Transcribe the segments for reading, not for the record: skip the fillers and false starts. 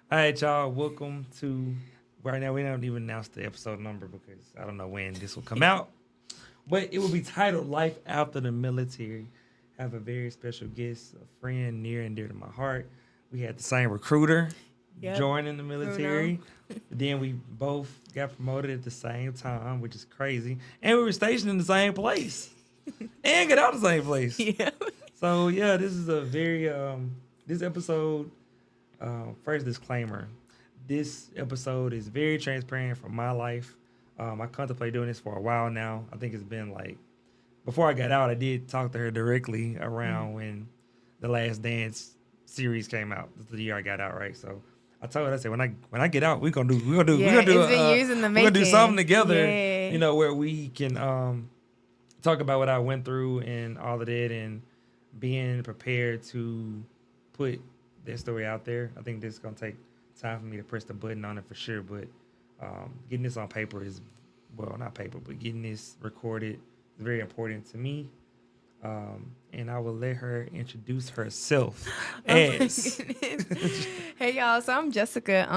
All right, y'all. Welcome to. Right now, we don't even announce the episode number because I don't know when this will come out. But it will be titled "Life After the Military." I have a very special guest, a friend near and dear to my heart. We had the same recruiter Yep. joining the Bruno. military. Then we both got promoted at the same time, which is crazy. And we were stationed in the same place and got out of the same place. Yeah. So yeah, this is a very this episode. First disclaimer: this episode is very transparent from my life. I contemplate doing this for a while now. I think it's been like before I got out. I did talk to her directly around when the Last Dance series came out. This is the year I got out, right? So I told her, I said, when I get out, we're Yeah, gonna do it's been years in the we're gonna do something making. together. Yeah. Where we can talk about what I went through and all of that, and being prepared to put that story out there. I think this is gonna take time for me to press the button on it for sure, but getting this on paper is, well, not paper, but getting this recorded is very important to me. And I will let her introduce herself Oh my as. goodness. Hey y'all, so I'm Jessica.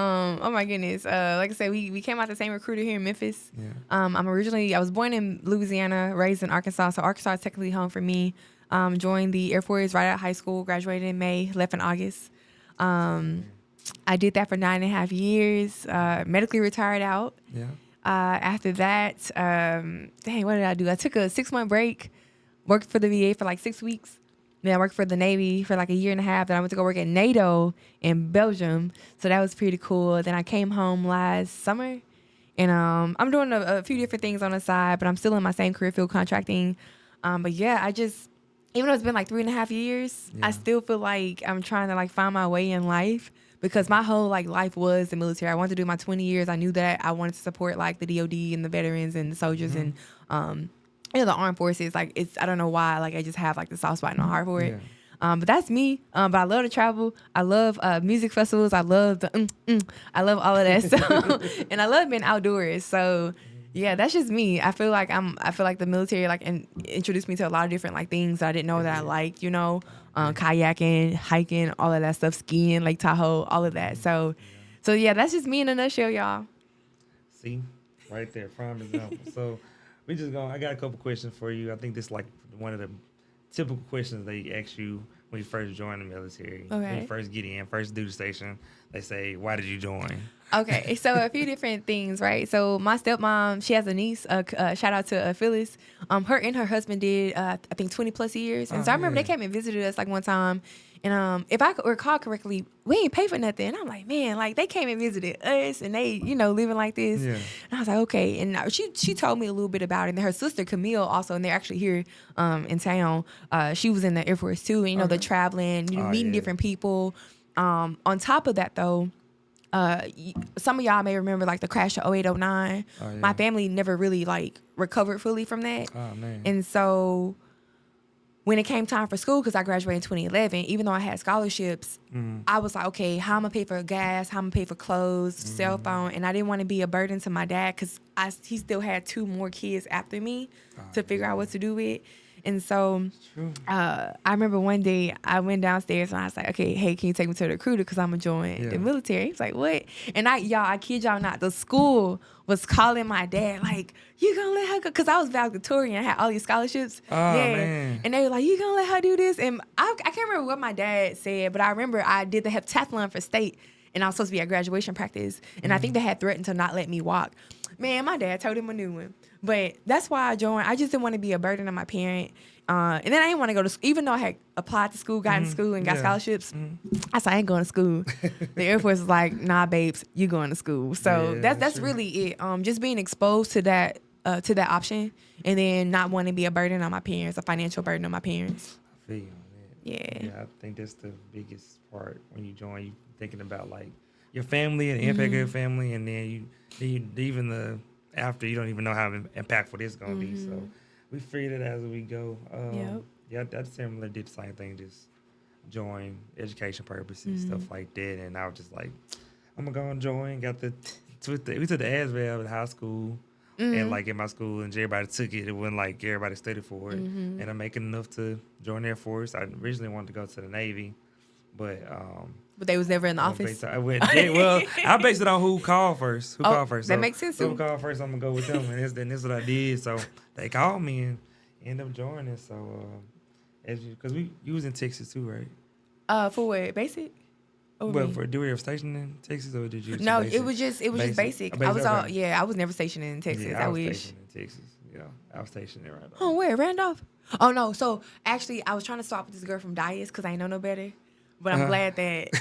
Oh my goodness. Like I said, we came out the same recruiter here in Memphis. Yeah. I was born in Louisiana, raised in Arkansas, so Arkansas is technically home for me. Joined the Air Force right out of high school, graduated in May, left in August. I did that for 9.5 years, medically retired out. Yeah. After that, dang, what did I do? I took a 6-month break, worked for the VA for like 6 weeks. Then I worked for the Navy for like a year and a half. Then I went to go work at NATO in Belgium. So that was pretty cool. Then I came home last summer. And I'm doing a few different things on the side, but I'm still in my same career field, contracting. But yeah, even though it's been like 3.5 years, Yeah. I still feel like I'm trying to like find my way in life because my whole like life was the military. I wanted to do my 20 years. I knew that I wanted to support like the DOD and the veterans and the soldiers and the armed forces. Like I don't know why. Like I just have like the soft spot in my heart for it. Yeah. But that's me. But I love to travel. I love music festivals. I love I love all of that stuff, and I love being outdoors. So yeah, that's just me. I feel like the military introduced me to a lot of different like things that I didn't know that I liked. Kayaking, hiking, all of that stuff, skiing, Lake Tahoe, all of that. So yeah, that's just me in a nutshell, y'all. See, right there, prime example. So we just going. I got a couple questions for you. I think this is like one of the typical questions they ask you when you first join the military. When you Okay. first get in, first duty station, they say, "Why did you join?" Okay, so a few different things, right? So my stepmom, she has a niece. Shout out to Phyllis. Her and her husband did, I think, 20+ years, and Oh so I remember they yeah. came and visited us like one time. And if I could recall correctly, we ain't pay for nothing. And I'm like, man, like they came and visited us, and they, living like this. Yeah. And I was like, okay. And she told me a little bit about it. And her sister Camille also, and they're actually here in town. She was in the Air Force too. And the Okay. traveling, Oh meeting yeah. different people. On top of that, though. Some of y'all may remember like the crash of 0809. Oh yeah. My family never really like recovered fully from that. Oh man. And so when it came time for school, because I graduated in 2011, even though I had scholarships, I was like, okay, how am I pay for gas? How am I pay for clothes, cell phone? And I didn't want to be a burden to my dad because he still had 2 more kids after me to figure out what to do with. And so True. I remember one day I went downstairs and I was like, okay, hey, can you take me to the recruiter because I'm going to join Yeah. the military? He was like, what? And I kid y'all not, the school was calling my dad like, you going to let her go? Because I was valedictorian. I had all these scholarships. Oh Yeah. man. And they were like, you going to let her do this? And I can't remember what my dad said, but I remember I did the heptathlon for state and I was supposed to be at graduation practice. And I think they had threatened to not let me walk. Man, my dad told him a new one. But that's why I joined. I just didn't want to be a burden on my parent. And then I didn't want to go to school. Even though I had applied to school, got in school, and got Yeah. scholarships, I said, I ain't going to school. The Air Force was like, nah, babes, you going to school. So Yeah, that's true. really it. Just being exposed to that option and then not wanting to be a burden on my parents, a financial burden on my parents. I feel you on that. Yeah. Yeah, I think that's the biggest part when you join. You thinking about like your family and the impact of your family, and then you even the after you don't even know how impactful this gonna be. So we figured it as we go. Yep. Yeah, that's similar. Did the same thing, just join education purposes, stuff like that. And I was just like, I'm gonna go and join. Got we took the ASVAB in high school. And like in my school, and everybody took it. It wasn't like everybody studied for it. And I'm making enough to join the Air Force. I originally wanted to go to the Navy, But But they was never in the I'm gonna office. well, I based it on who called first. Who Oh, called first? that So makes sense whoever too. called first, I'm gonna go with them, and this is what I did. So they called me and ended up joining. So because we you was in Texas too, right? For what? Basic? Or Well, me? do we have stationed in Texas or did you just No, basic? it was just basic. I was Okay. all I was never stationed in Texas. Yeah, I I was wish. stationed in Texas. Yeah, I was stationed in Randolph. Oh, where? Randolph? Oh no. So actually, I was trying to swap with this girl from Dias because I ain't know no better. But I'm glad that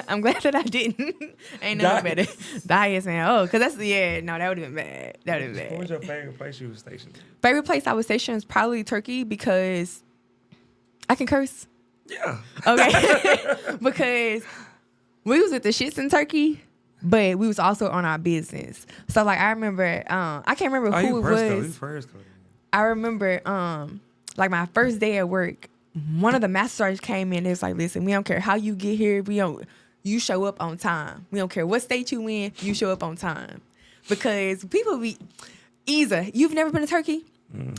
I'm glad that I didn't. I ain't know no better. Dias, man. Oh, because that's no, that would have been bad. That would have been What was bad. your favorite place you was stationed in? Favorite place I was stationed was probably Turkey because I can curse. Yeah. Okay. Because we was with the shits in Turkey, but we was also on our business. So like I remember, I can't remember who it was. First code. I remember, like my first day at work, one of the master sergeants came in. It was like, listen, we don't care how you get here. You show up on time. We don't care what state you in. You show up on time, because people be Isa. You've never been to Turkey?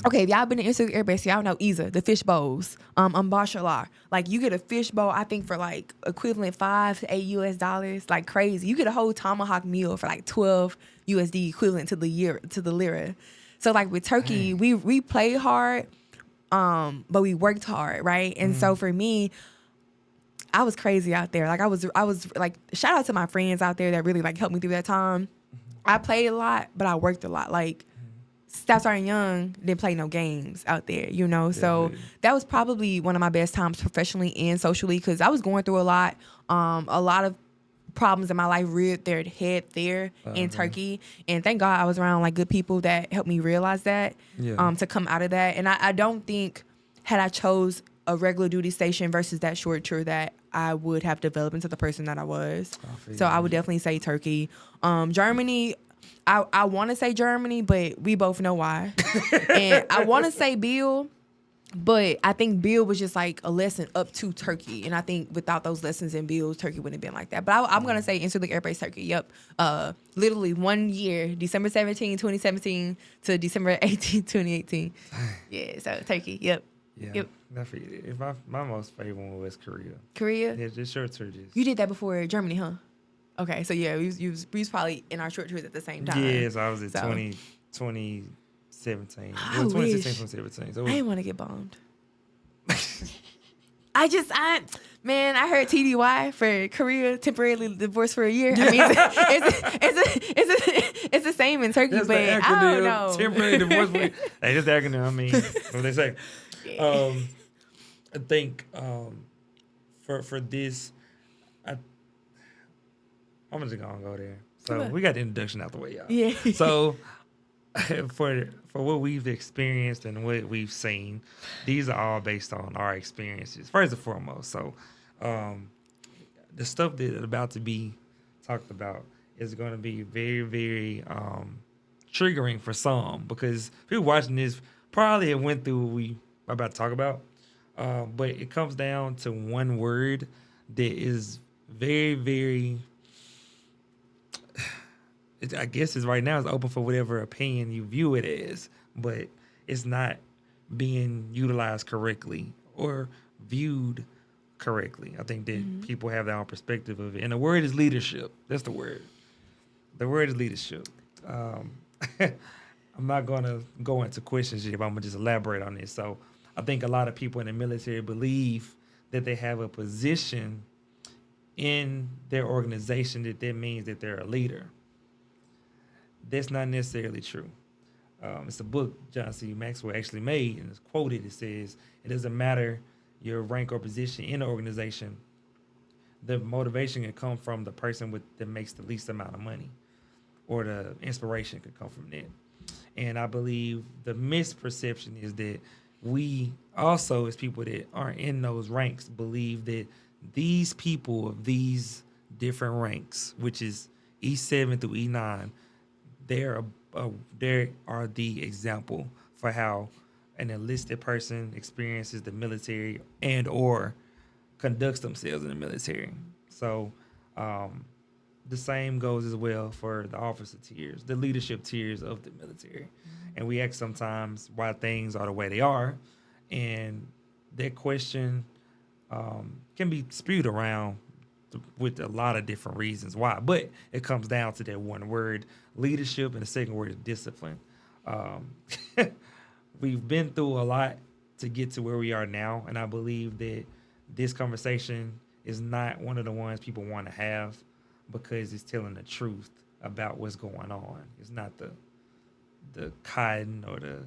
Okay, if y'all been to Institute Air Base, y'all know Isa, the fish bowls. Bashalar. Like you get a fish bowl, I think for like equivalent $5 to $8 like crazy. You get a whole tomahawk meal for like 12 USD equivalent to the lira. So like with Turkey, we played hard, but we worked hard, right? And so for me, I was crazy out there. Like I was like, shout out to my friends out there that really like helped me through that time. I played a lot, but I worked a lot. Like stop starting young, didn't play no games out there, you know? So that was probably one of my best times professionally and socially, because I was going through a lot of problems in my life reared their head there in Turkey. And thank God I was around like good people that helped me realize that, to come out of that. And I don't think had I chose a regular duty station versus that short tour that I would have developed into the person that I was. So I would definitely say Turkey. Germany, I want to say Germany, but we both know why. And I want to say Bill, but I think Bill was just like a lesson up to Turkey. And I think without those lessons in Bill, Turkey wouldn't have been like that. But I'm going to say Interlink Air Base Turkey. Yep. Literally 1 year, December 17, 2017 to December 18, 2018. Yeah, so Turkey. Yep. Yeah. Yep. If my most favorite one was Korea. Korea? Yeah, just short tour. You did that before Germany, huh? Okay, so yeah, we was probably in our short tours at the same time. Yes, I was at 2017. I Well, 2016, wish. 2017. So I didn't want to get bombed. I heard TDY for Korea, temporarily divorced for a year. I mean, it's the same in Turkey, that's but the acronym, I don't know. Temporary divorce. Hey, that's the acronym. I mean, what they say. Yeah. I think for this, I'm just gonna go there. So we got the introduction out the way, y'all. Yeah. So for what we've experienced and what we've seen, these are all based on our experiences first and foremost. So the stuff that is about to be talked about is going to be very, very triggering for some, because people watching this probably have went through what we are about to talk about, but it comes down to one word that is very, very, I guess is right now is open for whatever opinion you view it as, but it's not being utilized correctly or viewed correctly. I think that people have their own perspective of it. And the word is leadership. That's the word. The word is leadership. I'm not going to go into questions here, but I'm going to just elaborate on this. So I think a lot of people in the military believe that they have a position in their organization that means that they're a leader. That's not necessarily true. It's a book John C. Maxwell actually made, and it's quoted. It says, it doesn't matter your rank or position in the organization. The motivation can come from the person that makes the least amount of money, or the inspiration could come from that. And I believe the misperception is that we also, as people that aren't in those ranks, believe that these people of these different ranks, which is E7 through E9, they are the example for how an enlisted person experiences the military and or conducts themselves in the military. So the same goes as well for the officer tiers, the leadership tiers of the military. And we ask sometimes why things are the way they are. And that question can be spewed around with a lot of different reasons why. But it comes down to that one word, leadership, and the second word is discipline. Um, we've been through a lot to get to where we are now, and I believe that this conversation is not one of the ones people want to have because it's telling the truth about what's going on. It's not the cotton or the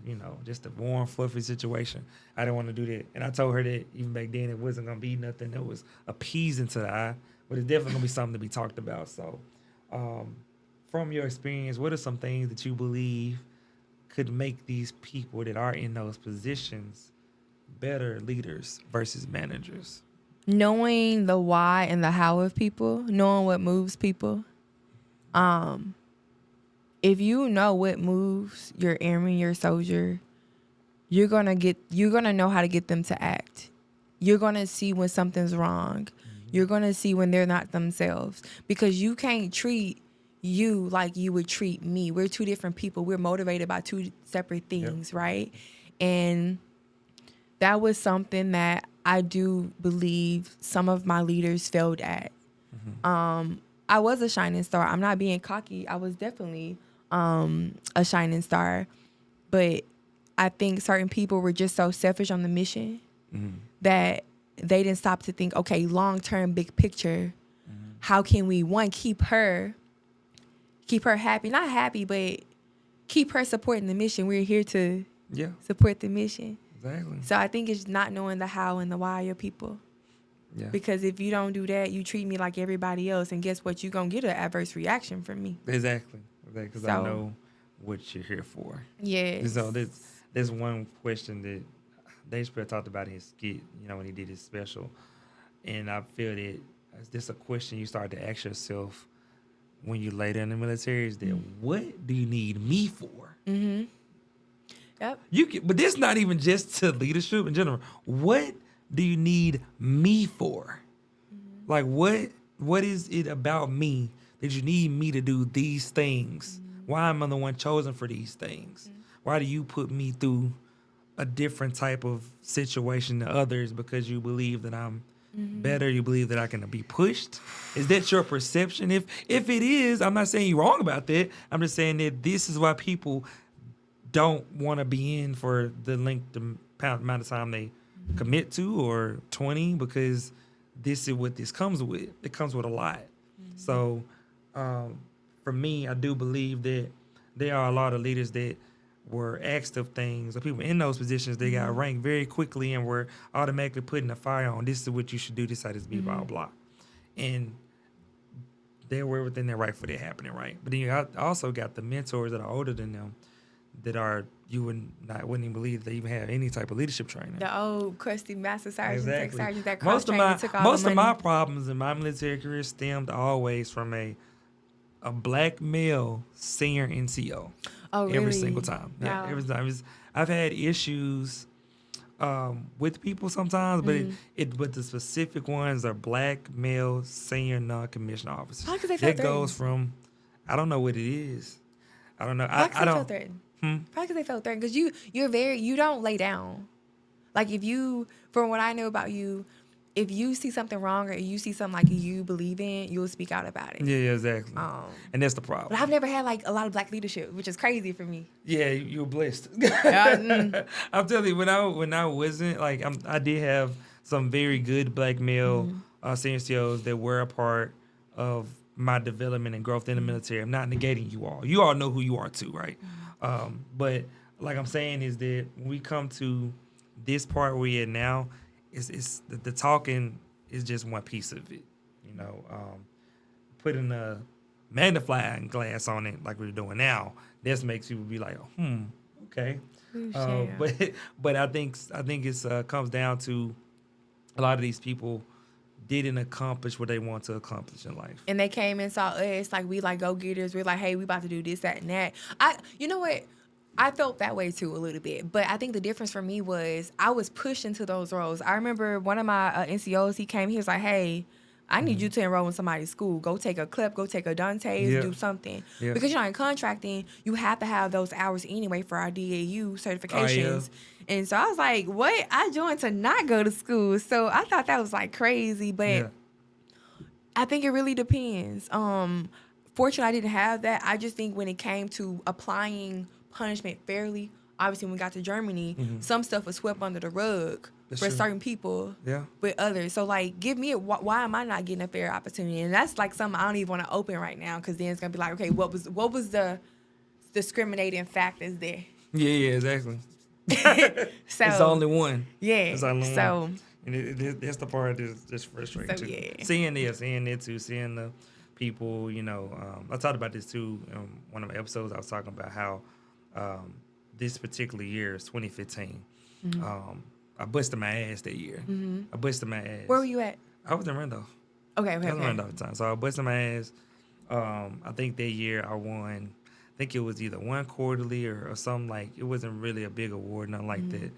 just the warm fluffy situation. I didn't want to do that, and I told her that even back then it wasn't gonna be nothing that was appeasing to the eye, but it's definitely gonna be something to be talked about. So, from your experience, what are some things that you believe could make these people that are in those positions better leaders versus managers? Knowing the why and the how of people, knowing what moves people. Um, if you know what moves your airman, your soldier, you're gonna know how to get them to act. You're gonna see when something's wrong. You're gonna see when they're not themselves, because you can't treat you like you would treat me. We're two different people. We're motivated by two separate things, right? And that was something that I do believe some of my leaders failed at. I was a shining star. I'm not being cocky. I was definitely a shining star. But I think certain people were just so selfish on the mission that they didn't stop to think, okay, long-term, big picture, how can we, one, keep her happy, not happy, but keep her supporting the mission. We're here to support the mission. Exactly. So I think it's not knowing the how and the why of people. Yeah. Because if you don't do that, you treat me like everybody else, and guess what? You're going to get an adverse reaction from me. Exactly. Because I know what you're here for. Yeah. So there's one question that Dave Chappelle talked about in his skit, when he did his special. And I feel that it's just a question you start to ask yourself when you're later in the military is that what do you need me for? Mm-hmm. Yep. But this not even just to leadership in general. What do you need me for? Like what is it about me that you need me to do these things? Why am I the one chosen for these things? Why do you put me through a different type of situation than others because you believe that I'm better? You believe that I can be pushed? Is that your perception? If it is, I'm not saying you're wrong about that. I'm just saying that this is why people don't want to be in for the length amount of time they commit to, or 20, because this is what this comes with. It comes with a lot. So for me, I do believe that there are a lot of leaders that were asked of things, or people in those positions, they got ranked very quickly and were automatically putting the fire on. This is what you should do. This is how this be, blah, blah. And they were within their right for that happening, right? But then you also got the mentors that are older than them that are, you wouldn't even believe they even have any type of leadership training. The old crusty master sergeant, tech sergeant that most of my my problems in my military career stemmed always from a black male senior NCO. Oh, really? Every single time. Wow. Yeah, every time. I've had issues with people sometimes, but the specific ones are black male senior non-commissioned officers. How could they feel that goes from, I don't know what it is. I don't know. I don't feel threatened. Probably because they felt threatened. Because you don't lay down. Like from what I know about you, if you see something wrong or you see something like you believe in, you'll speak out about it. Yeah, exactly. And that's the problem. But I've never had like a lot of black leadership, which is crazy for me. Yeah, you're blessed. I'm telling you, when I wasn't, like, I did have some very good black male senior CEOs that were a part of my development and growth in the military. I'm not negating you all. You all know who you are too, right? But like I'm saying is that when we come to this part we're at now, it's the talking is just one piece of it. Putting a magnifying glass on it like we're doing now, this makes people be like, okay. But I think it's comes down to a lot of these people didn't accomplish what they want to accomplish in life. And they came and saw us like we like go-getters. We're like, hey, we about to do this, that, and that. You know what? I felt that way too a little bit. But I think the difference for me was I was pushed into those roles. I remember one of my NCOs, he came, he was like, hey, I need you to enroll in somebody's school. Go take a clip, go take a Dante's, Yeah. do something. Yeah. Because in contracting, you have to have those hours anyway for our DAU certifications. And so I was like, what? I joined to not go to school. So I thought that was like crazy. But Yeah. I think it really depends. Fortunately, I didn't have that. I just think when it came to applying punishment fairly, obviously when we got to Germany, some stuff was swept under the rug That's for true. certain people Yeah. with others. So like, give me why am I not getting a fair opportunity? And that's like something I don't even want to open right now because then it's gonna be like, okay, what was the discriminating factors there? Yeah, exactly. So It's the only one. yeah. It's the only So one. And that's the part that's just frustrating So, too. yeah. Seeing it too, seeing the people, I talked about this too in one of my episodes. I was talking about how this particular year is 2015. I busted my ass that year. I busted my ass. where were you at? I was in Randolph. Okay, I was in okay. Randolph at the time. So I busted my ass. I think that year I won. I think it was either one quarterly or something like. It wasn't really a big award, nothing like that.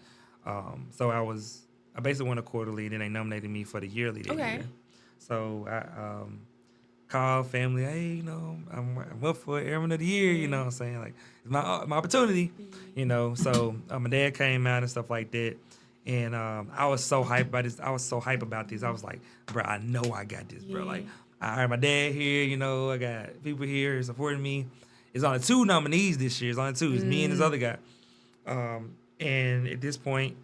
So I basically won a quarterly, and then they nominated me for the yearly that Okay. year. So I called family, hey, I'm up for Airman of the Year, you know what I'm saying? Like, it's my opportunity, So my dad came out and stuff like that. And I was so hyped about this. I was like, bro, I know I got this, bro. Yeah. Like, I heard my dad here, I got people here supporting me. It's only 2 nominees this year. It's only 2. It's me and this other guy. And at this point,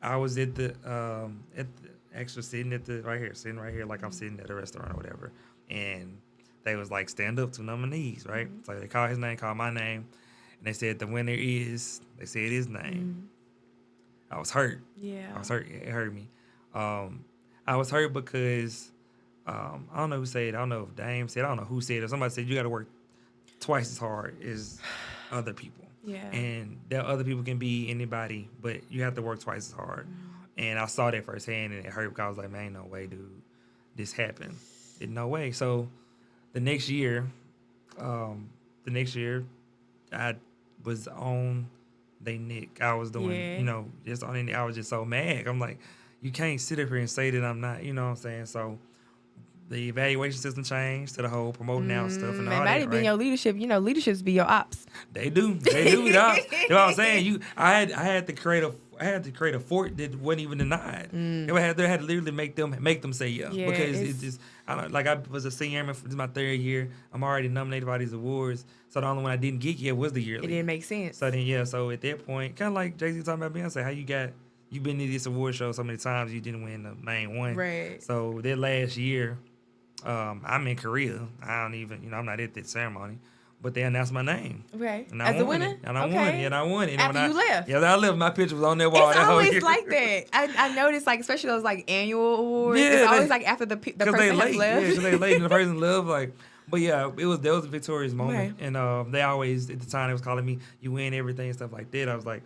I was actually sitting right here, like I'm sitting at a restaurant or whatever. And they was like, stand up, 2 nominees, right? So they called his name, called my name, and they said the winner is. They said his name. I was hurt. Yeah. I was hurt. It hurt me. I was hurt because I don't know who said it. I don't know if Dame said. I don't know who said it. Somebody said you got to work twice as hard as other people. Yeah. And that other people can be anybody, but you have to work twice as hard. And I saw that firsthand, and it hurt because I was like, man, no way, dude, this happened. No way. So the next year, I was on they neck. I was doing, just on it. I was just so mad. I'm like, you can't sit up here and say that I'm not, you know what I'm saying? So the evaluation system changed to the whole promoting out stuff and all that. It might have been your leadership. Leaderships be your ops. They do be the ops. That's what I'm saying. I had to create a fort that wasn't even denied. They had to literally make them say yeah because it's just I was a senior airman. This is my 3rd year. I'm already nominated by these awards. So the only one I didn't get yet was the yearly. It didn't make sense. So then so at that point, kind of like Jay-Z talking about Beyonce, how you've been to this award show so many times you didn't win the main one. Right. So that last year, I'm in Korea. I don't even I'm not at that ceremony. But they announced my name. Okay. And I As the won winner? it. And I won it. And I won it. And After you left? Yeah, I left. My picture was on that wall. It's that whole always year. like that. I noticed, like, especially those, like, annual awards. Yeah, it's always, like, after the person they has late. left. Yeah, because they late and the person left. Like, but yeah, that was a victorious moment. Okay. And they always, at the time, they was calling me, you win everything and stuff like that. I was like,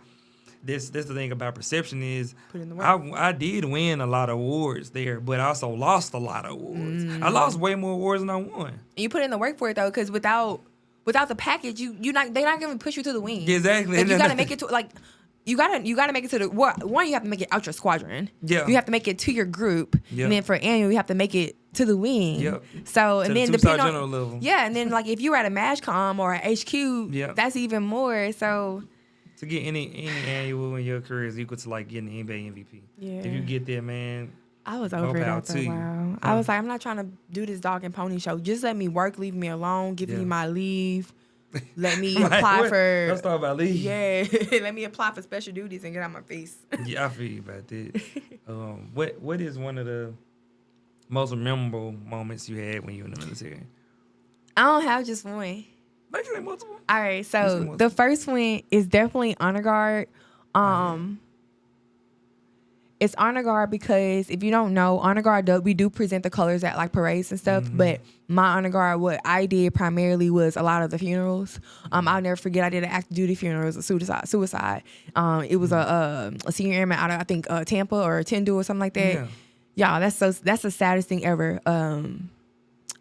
this the thing about perception is Put in the work. I did win a lot of awards there, but I also lost a lot of awards. I lost way more awards than I won. And you put in the work for it, though, because without the package, they're not going to push you to the wing. Exactly. Like, you got to make it to, like, you gotta make it to the one. You have to make it out your squadron. Yeah. You have to make it to your group. Yeah. And then for annual, you have to make it to the wing. Yep. So To and the then two-star depending general on level. yeah, and then like if you were at a MASHCOM or a HQ, Yeah. that's even more. So To get any annual in your career is equal to like getting the NBA MVP. Yeah. If you get there, man. I was More over it power after to a you. while. I was like, I'm not trying to do this dog and pony show. Just let me work, leave me alone, give me Yeah. my leave. Let me Like, apply what? for Let's talk about leave. yeah. Let me apply for special duties and get out my face. Yeah, I feel you about that. What is one of the most memorable moments you had when you were in the military? I don't have just one. Like you say multiple. All right, Just so one. the first one is definitely honor guard. It's honor guard because if you don't know, honor guard, we do present the colors at like parades and stuff. But my honor guard, what I did primarily was a lot of the funerals. I'll never forget I did an active duty funeral. It was a suicide. It was a senior airman out of I think Tampa or Tyndall or something like that. Yeah. Y'all, that's the saddest thing ever.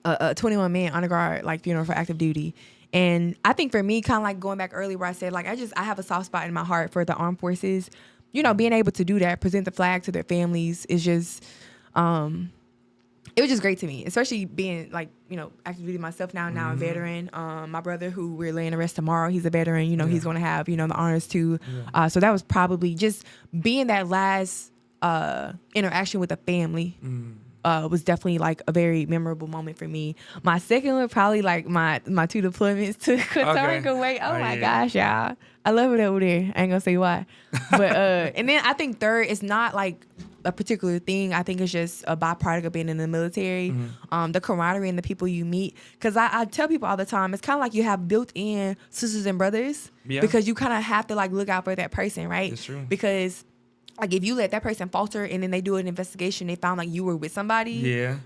A 21 man honor guard like funeral for active duty. And I think for me, kind of like going back earlier where I said like I have a soft spot in my heart for the armed forces. You know, being able to do that, present the flag to their families is just it was just great to me, especially being like, active duty myself now. Now I'm a veteran. My brother, who we're laying to rest tomorrow, he's a veteran. He's going to have, the honors too. Yeah. So that was probably just being that last interaction with the family. Was definitely like a very memorable moment for me. My second one, probably like my 2 deployments to Costa Rica. Wait, oh my gosh, y'all, I love it over there. I ain't gonna say why, but and then I think third is not like a particular thing. I think it's just a byproduct of being in the military. The camaraderie and the people you meet. Because I tell people all the time, it's kind of like you have built-in sisters and brothers, because you kind of have to like look out for that person, right? That's true. Because like if you let that person falter and then they do an investigation, they found like you were with somebody.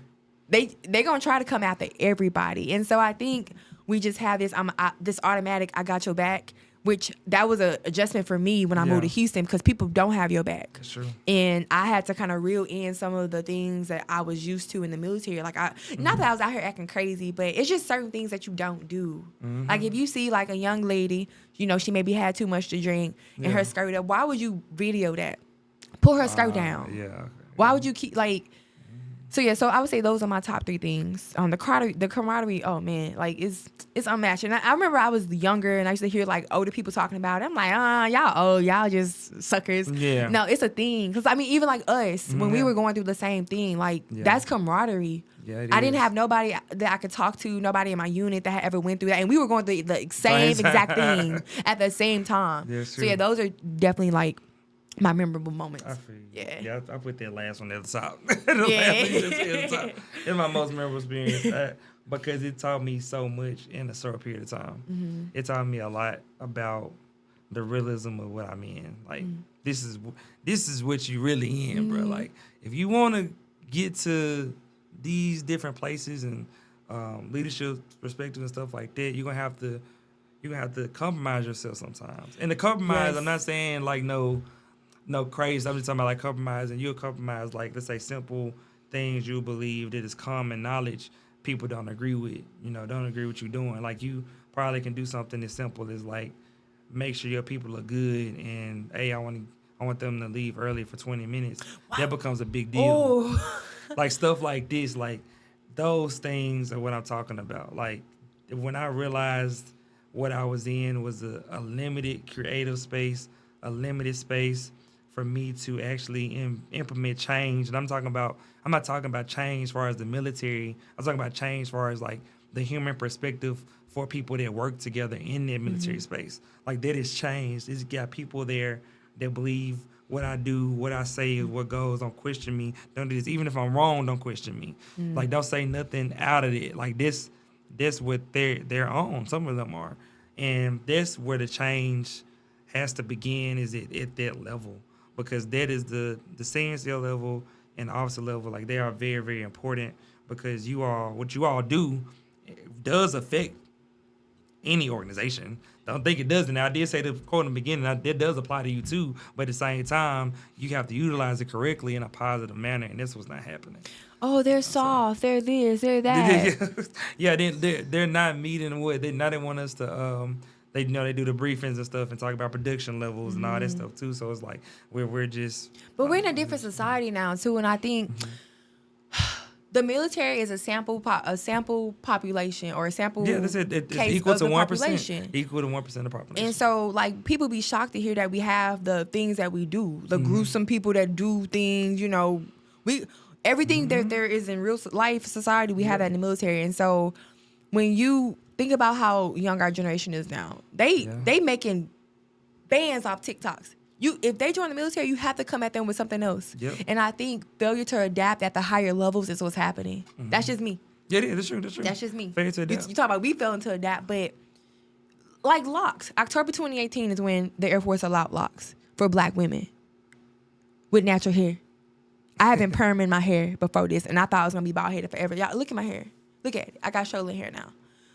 They gonna try to come after everybody. And so I think we just have this this automatic I got your back, which that was a adjustment for me when I moved to Houston, because people don't have your back. That's true. And I had to kind of reel in some of the things that I was used to in the military. Like not that I was out here acting crazy, but it's just certain things that you don't do. Like if you see like a young lady, she maybe had too much to drink and her skirt up, why would you video that? Pull her skirt down. Why would you keep like? So yeah, so I would say those are my top 3 things. The camaraderie. Oh man, like it's unmatched. And I remember I was younger and I used to hear like older people talking about it. I'm like, y'all just suckers. Yeah. No, it's a thing. Because I mean, even like us, when we were going through the same thing, like that's camaraderie. Yeah, I didn't have nobody that I could talk to, nobody in my unit that had ever went through that, and we were going through the same exact thing at the same time. So yeah, those are definitely like my memorable moments. I feel you. Yeah. I put that last one at the top. Last one you just said at the top. It's my most memorable experience because it taught me so much in a short period of time. It taught me a lot about the realism of what I'm in. Like this is what you really in, bro. Like if you want to get to these different places and leadership perspective and stuff like that, you're gonna have to compromise yourself sometimes. And the compromise, I'm not saying like no crazy. I'm just talking about like compromise, and you'll compromise like, let's say, simple things you believe that is common knowledge people don't agree with. Don't agree with you doing. Like you probably can do something as simple as like make sure your people are good, and hey, I want them to leave early for 20 minutes. Wow. That becomes a big deal. Like stuff like this, like those things are what I'm talking about. Like when I realized what I was in was a limited creative space, a limited space for me to actually implement change. And I'm not talking about change as far as the military. I'm talking about change as far as like the human perspective for people that work together in that military space. Like that has changed. It's got people there that believe what I do, what I say, what goes. Don't question me. Don't do this. Even if I'm wrong, don't question me. Like don't say nothing out of it. Like this what they're on. Some of them are. And that's where the change has to begin, is at that level. Because that is the CNCL level and the officer level. Like they are very, very important, because what you all do does affect any organization. Don't think it doesn't. Now, I did say the quote in the beginning, that does apply to you too, but at the same time, you have to utilize it correctly in a positive manner, and this was not happening. Oh, they're soft. They're this. They're that. Yeah, they're not meeting what they want us to. They they do the briefings and stuff and talk about production levels and all that stuff too. So it's like we're just. But we're in a different society now too, and I think the military is a sample population, or a sample. Yeah, that's it. It's case equal of to the 1%. population. Equal to 1% of the population. And so, like, people be shocked to hear that we have the things that we do, the gruesome people that do things. Everything that there is in real life society, we have that in the military. And so, when you think about how young our generation is now, they making bands off TikToks. If they join the military, you have to come at them with something else. Yep. And I think failure to adapt at the higher levels is what's happening. That's just me. Yeah, that's true. That's just me. Failure to adapt. You talk about we failing to adapt, but like locks. October 2018 is when the Air Force allowed locks for black women with natural hair. I have been perming my hair before this, and I thought I was gonna be bald headed forever. Y'all, look at my hair. Look at it. I got shoulder hair now.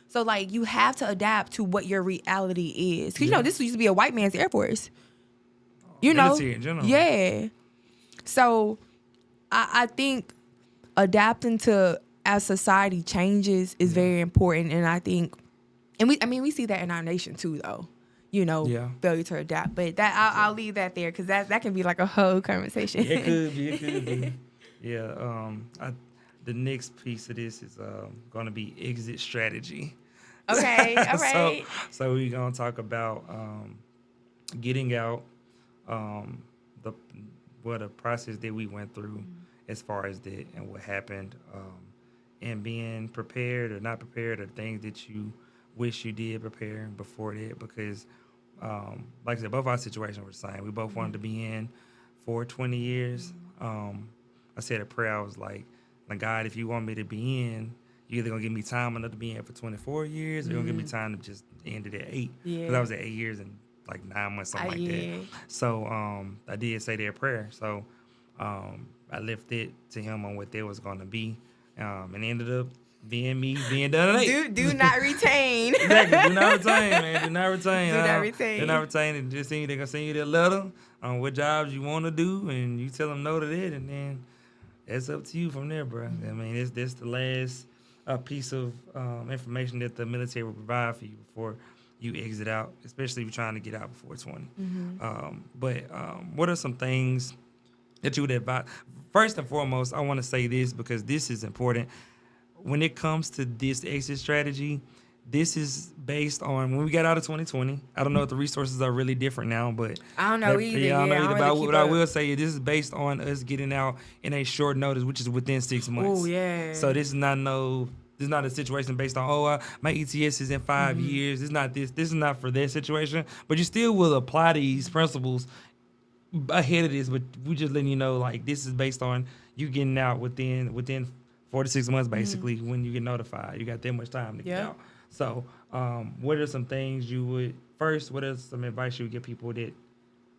So like you have to adapt to what your reality is. Cause this used to be a white man's Air Force. Military in general. Yeah. So I think adapting to as society changes is very important, and I think, and we see that in our nation too, though. Failure to adapt. But I'll leave that there, because that can be like a whole conversation. It could be. Yeah. the next piece of this is going to be exit strategy. Okay, all so right. so we're gonna talk about getting out, the the process that we went through as far as that and what happened, and being prepared or not prepared, or things that you wish you did prepare before that, because like I said, both our situations were the same. We both wanted to be in for 20 years. I said a prayer. I was like, God, if you want me to be in, you're either gonna give me time enough to be in for 24 years, or you're gonna give me time to just end it at 8. Yeah. Because I was at 8 years and like 9 months, something like Yeah. that. So I did say that prayer. So I left it to him on what that was gonna be, and it ended up being me being done at 8. Do not retain. Exactly. Do not retain, man. Do not retain. Do not retain. Do not retain. And just they're gonna send you that letter on what jobs you want to do, and you tell them no to that, and then it's up to you from there, bro. I mean, that's the last piece of information that the military will provide for you before you exit out, especially if you're trying to get out before 20. But what are some things that you would advise? First and foremost, I want to say this because this is important. When it comes to this exit strategy, this is based on when we got out of 2020. I don't know if the resources are really different now, but I don't know either. Yeah, I don't know I either. don't But really what keep I up. will say is this is based on us getting out in a short notice, which is within 6 months. Oh, yeah. So this is not a situation based on my ETS is in 5 years. It's not this. This is not for that situation. But you still will apply these principles ahead of this. But we just letting you know, like, this is based on you getting out within 4 to 6 months, basically, when you get notified. You got that much time to get out. So what are some things what is some advice you would give people that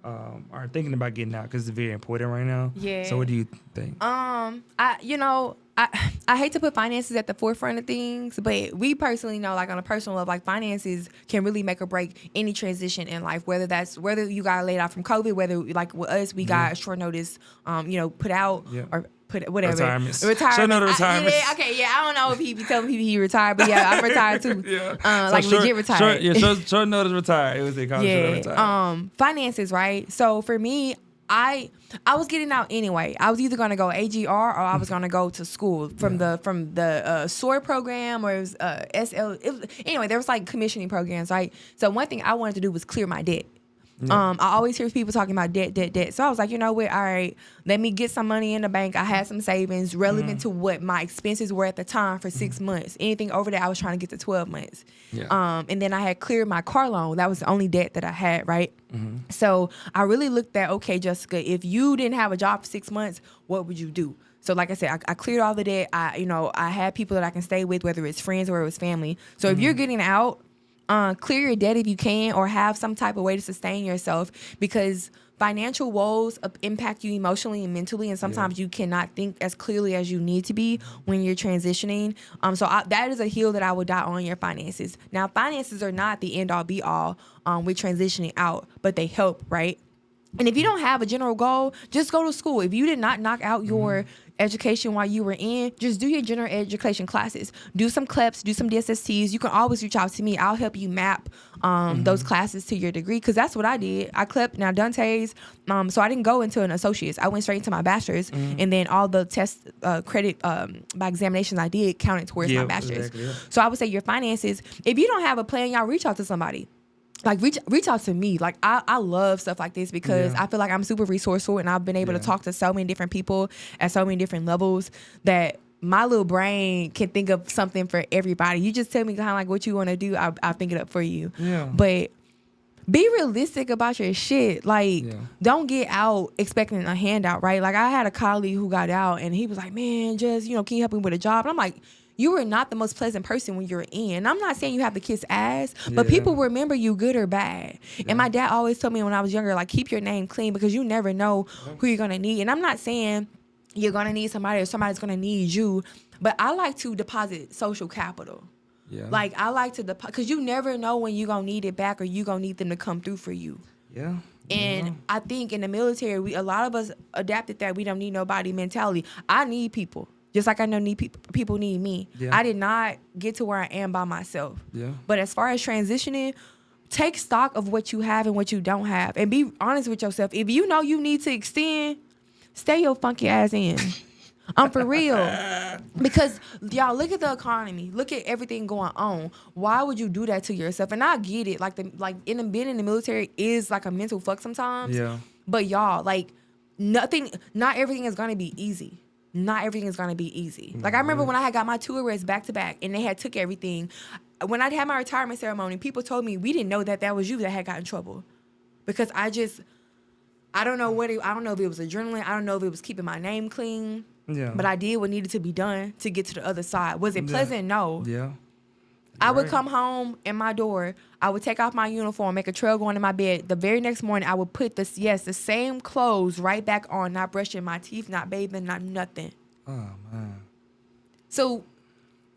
are thinking about getting out, because it's very important right now? Yeah. So what do you think? I hate to put finances at the forefront of things, but we personally know, like, on a personal level, like, finances can really make or break any transition in life, whether you got laid out from COVID, whether, like, with us, we got short notice, put out, or put whatever. Retirement. Short notice retirement. I don't know if he be telling people he retired, but yeah, I'm retired too. Legit retired. Short notice retired. It was short notice retired. Finances, right? So for me, I was getting out anyway. I was either gonna go AGR or I was gonna go to school from the SOAR program, or it was SL. Anyway, there was like commissioning programs, right? So one thing I wanted to do was clear my debt. I always hear people talking about debt. So I was like, you know what? All right, let me get some money in the bank. I had some savings relevant to what my expenses were at the time for 6 months. Anything over that, I was trying to get to 12 months. And then I had cleared my car loan. That was the only debt that I had, right? So I really looked at, okay, Jessica, if you didn't have a job for 6 months, what would you do? So like I said, I cleared all the debt. I had people that I can stay with, whether it's friends or it was family. So if you're getting out, clear your debt if you can, or have some type of way to sustain yourself, because financial woes impact you emotionally and mentally, and sometimes you cannot think as clearly as you need to be when you're transitioning. So that is a hill that I would die on, your finances. Now, finances are not the end all be all with transitioning out, but they help, right? And if you don't have a general goal, just go to school. If you did not knock out your education while you were in, just do your general education classes. Do some CLEPs, do some DSSTs. You can always reach out to me. I'll help you map those classes to your degree, because that's what I did. I CLEPed now Dante's, so I didn't go into an associate's. I went straight into my bachelor's, and then all the test credit by examinations I did counted towards my bachelor's. Exactly, So I would say your finances, if you don't have a plan, y'all reach out to somebody. Like, reach out to me. Like, I love stuff like this, because I feel like I'm super resourceful, and I've been able to talk to so many different people at so many different levels that my little brain can think of something for everybody. You just tell me kind of like what you want to do, I'll think it up for you. Yeah. But be realistic about your shit. Like, don't get out expecting a handout, right? Like, I had a colleague who got out, and he was like, man, just, can you help me with a job? And I'm like, you were not the most pleasant person when you're in. I'm not saying you have to kiss ass, but people remember you good or bad. And my dad always told me when I was younger, like, keep your name clean, because you never know who you're going to need. And I'm not saying you're going to need somebody or somebody's going to need you, but I like to deposit social capital. Yeah. Like, I like to deposit, because you never know when you're going to need it back, or you're going to need them to come through for you. Yeah. And I think in the military, a lot of us adapted that we don't need nobody mentality. I need people. Just like I know people need me. Yeah. I did not get to where I am by myself. Yeah. But as far as transitioning, take stock of what you have and what you don't have, and be honest with yourself. If you know you need to extend, stay your funky ass in. I'm for real. Because y'all look at the economy, look at everything going on. Why would you do that to yourself? And I get it, like being in the military is like a mental fuck sometimes. Yeah. But y'all, like not everything is gonna be easy. Not everything is gonna be easy. Like I remember when I had got my 2 arrests back to back, and they had took everything. When I had my retirement ceremony, people told me we didn't know that was you that had got in trouble, because I don't know I don't know if it was adrenaline. I don't know if it was keeping my name clean. Yeah. But I did what needed to be done to get to the other side. Was it pleasant? No. Yeah. I would come home in my door. I would take off my uniform, make a trail going in my bed. The very next morning, I would put the same clothes right back on, not brushing my teeth, not bathing, not nothing. Oh man. So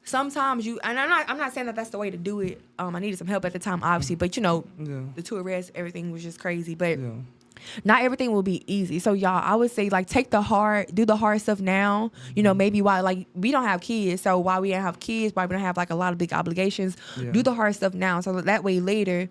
sometimes and I'm not saying that that's the way to do it. I needed some help at the time, obviously, but the 2 arrests, everything was just crazy. But not everything will be easy. So y'all, I would say like do the hard stuff now. Maybe why like we don't have kids. So why we don't have kids, why we don't have like a lot of big obligations. Do the hard stuff now, so that way later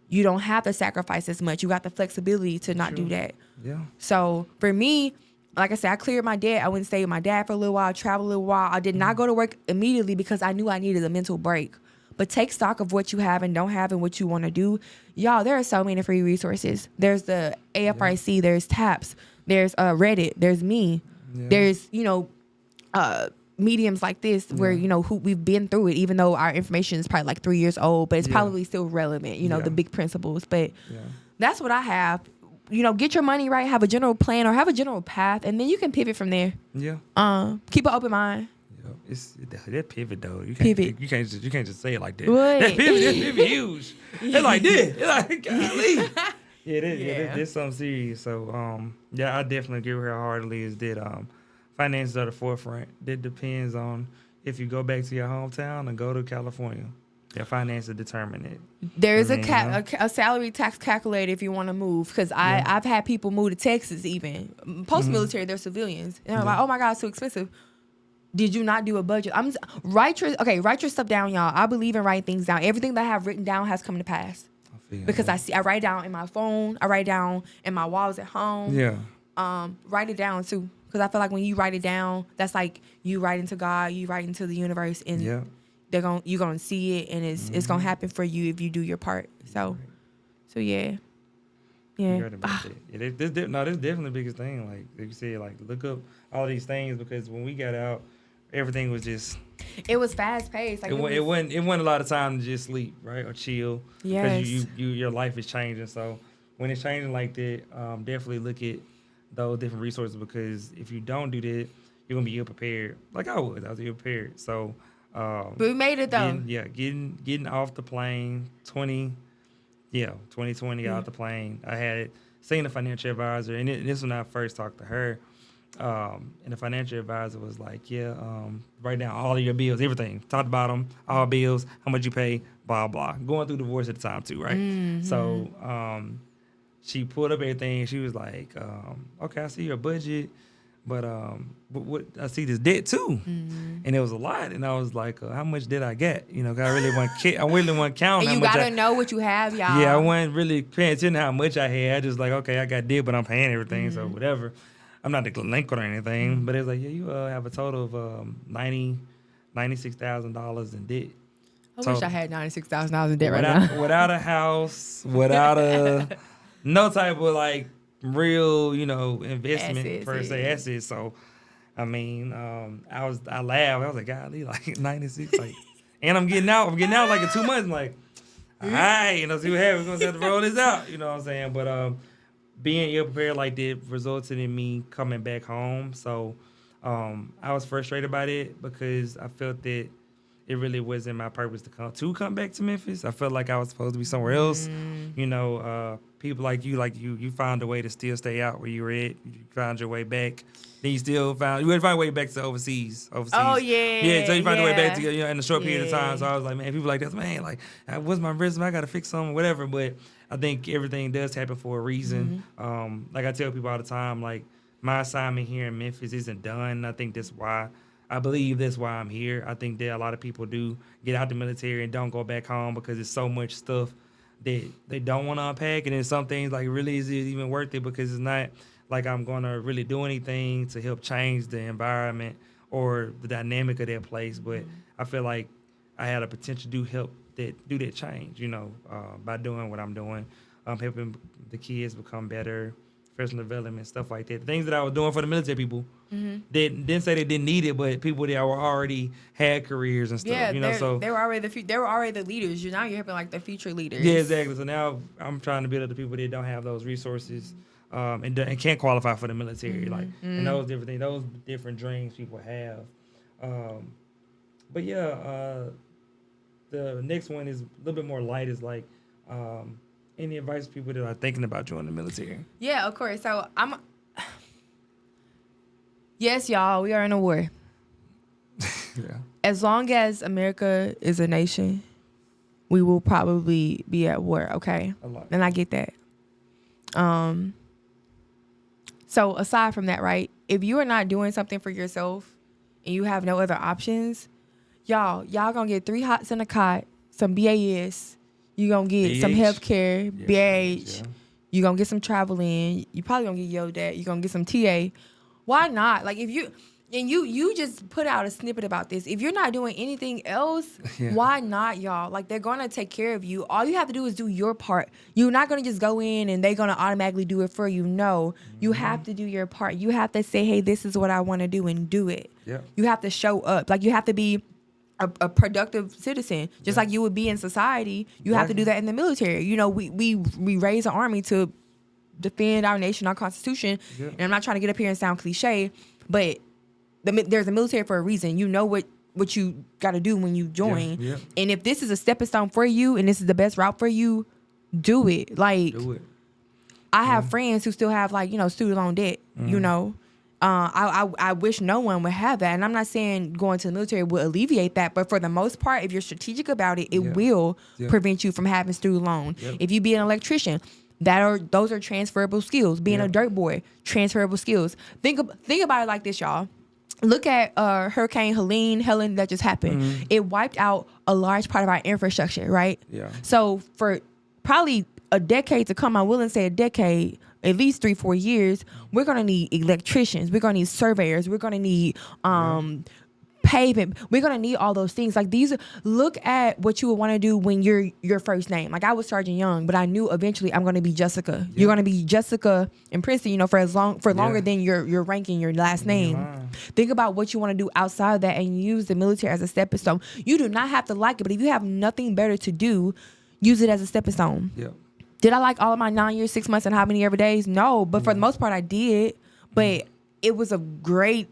you don't have to sacrifice as much. You got the flexibility to not do that. Yeah. So for me, like I said, I cleared my debt. I went and stayed with my dad for a little while, traveled a little while. I did not go to work immediately because I knew I needed a mental break. But take stock of what you have and don't have and what you want to do. Y'all, there are so many free resources. There's the AFRC, there's TAPS, there's Reddit, there's me. There's, mediums like this where, who we've been through it, even though our information is probably like 3 years old, but it's probably still relevant, the big principles. But that's what I have. Get your money right, have a general plan or have a general path, and then you can pivot from there. Yeah. Keep an open mind. It's that pivot though. You can't just say it like that. What? That pivot huge. It's like this. It's like golly. There's something serious. So I definitely agree with her heartily. Is that finances are the forefront. That depends on if you go back to your hometown or go to California. Your finances determine it. There is a salary tax calculator if you want to move. Because I've had people move to Texas even post military. They're civilians and they're like, oh my God, it's too expensive. Did you not do a budget? Write your stuff down, y'all. I believe in writing things down. Everything that I have written down has come to pass. Because I write down in my phone. I write down in my walls at home. Yeah. Write it down too. Because I feel like when you write it down, that's like you write into God, you write into the universe, and you're gonna see it, and it's gonna happen for you if you do your part. So yeah. This definitely the biggest thing. Like you said, like look up all these things, because when we got out, everything was just. It was fast paced. Like it wasn't a lot of time to just sleep, right, or chill. Yes. Because your life is changing. So when it's changing like that, definitely look at those different resources, because if you don't do that, you're gonna be ill prepared. Like I was ill prepared. So. But we made it though. Getting off the plane 2020 out the plane. I had seen a financial advisor, and this when I first talked to her. And the financial advisor was like, write down all of your bills, everything. Talked about them, all bills, how much you pay, blah, blah. Going through divorce at the time too, right? Mm-hmm. So she pulled up everything. She was like, okay, I see your budget, but what I see this debt too. Mm-hmm. And it was a lot. And I was like, how much did I get? I really want to count. And how you much gotta know what you have, y'all. Yeah, I wasn't really paying attention to how much I had. I just like, okay, I got debt, but I'm paying everything, so whatever. I'm not delinquent or anything, but it was like, you have a total of $96,000 in debt. I wish I had $96,000 in debt right now. Without a house, without no type of like real, investment assets. So, I mean, I laughed. I was like, golly, like 96, like, and I'm getting out like in 2 months. I'm like, all right, see what happens. We're gonna have to roll this out. You know what I'm saying? But being ill prepared like that resulted in me coming back home. So I was frustrated by it because I felt that it really wasn't my purpose to come back to Memphis. I felt like I was supposed to be somewhere else. People like you found a way to still stay out where you were at. You found your way back. Then you had to find a way back to overseas. Oh yeah. Yeah, so you found your way back to in a short period of time. So I was like, man, people like this, man, like, what's my resume? I gotta fix something, whatever. But I think everything does happen for a reason. Like I tell people all the time, like my assignment here in Memphis isn't done. I believe that's why I'm here. I think that a lot of people do get out the military and don't go back home because there's so much stuff that they don't want to unpack, and then some things like really is it even worth it because it's not like I'm gonna really do anything to help change the environment or the dynamic of that place. But I feel like I had a potential to do that change, by doing what I'm doing, helping the kids become better, professional development, stuff like that. The things that I was doing for the military people didn't say they didn't need it, but people that were already had careers and stuff, Yeah, So they were already they were already the leaders. Now you're helping like the future leaders. yeah, exactly. So now I'm trying to build up the people that don't have those resources, and can't qualify for the military, and those different things, those different dreams people have. But yeah, the next one is a little bit more light. Is like, any advice to people that are thinking about joining the military? Yeah, of course. So yes, y'all, we are in a war. Yeah. As long as America is a nation, we will probably be at war, okay? A lot. And I get that. So aside from that, right? If you are not doing something for yourself and you have no other options, y'all gonna get 3 hots in a cot, some BAS, you gonna get some health care, BH, you gonna get some traveling, you probably gonna get yelled at, you gonna get some TA. Why not? Like if you just put out a snippet about this. If you're not doing anything else, why not, y'all? Like they're gonna take care of you. All you have to do is do your part. You're not gonna just go in and they're gonna automatically do it for you. No, you have to do your part. You have to say, hey, this is what I want to do, and do it. Yeah. You have to show up. Like you have to be a productive citizen, just like you would be in society. You have to do that in the military. We raise an army to defend our nation, our constitution. Yeah. And I'm not trying to get up here and sound cliche, but there's a military for a reason. You know what you got to do when you join. Yeah. And if this is a stepping stone for you and this is the best route for you, do it. Like, do it. I have friends who still have student loan debt. I wish no one would have that. And I'm not saying going to the military will alleviate that, but for the most part, if you're strategic about it, it will prevent you from having student loan. Yep. If you be an electrician, those are transferable skills. Being a dirt boy, transferable skills. Think about it like this, y'all. Look at Hurricane Helen that just happened. It wiped out a large part of our infrastructure, right? Yeah. So for probably a decade to come, I will say a decade, at least 3-4 years, we're gonna need electricians, we're gonna need surveyors, we're gonna need pavement, we're gonna need all those things. Like these, look at what you would want to do when you're your first name. Like I was Sergeant Young, but I knew eventually I'm gonna be Jessica. You're gonna be Jessica in Princeton, for longer than your ranking, your last name. Think about what you want to do outside of that and use the military as a stepping stone. You do not have to like it, but if you have nothing better to do, use it as a stepping stone. Yeah. Did I like all of my 9 years, 6 months, and how many every days? No, but for the most part, I did. But it was a great.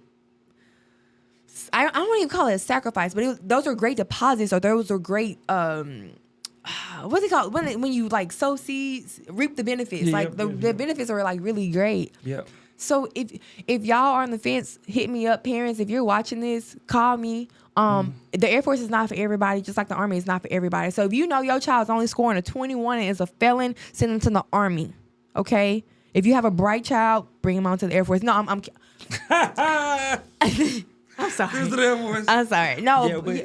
I don't even call it a sacrifice, but those are great deposits, or those are great. What's it called when you sow seeds, reap the benefits? The benefits are really great. Yeah. So if y'all are on the fence, hit me up, parents. If you're watching this, call me. The Air Force is not for everybody, just like the Army is not for everybody. So if you know your child's only scoring a 21 and is a felon, send them to the Army. Okay. If you have a bright child, bring them on to the Air Force. No, I'm I'm sorry. I'm sorry. No, yeah, but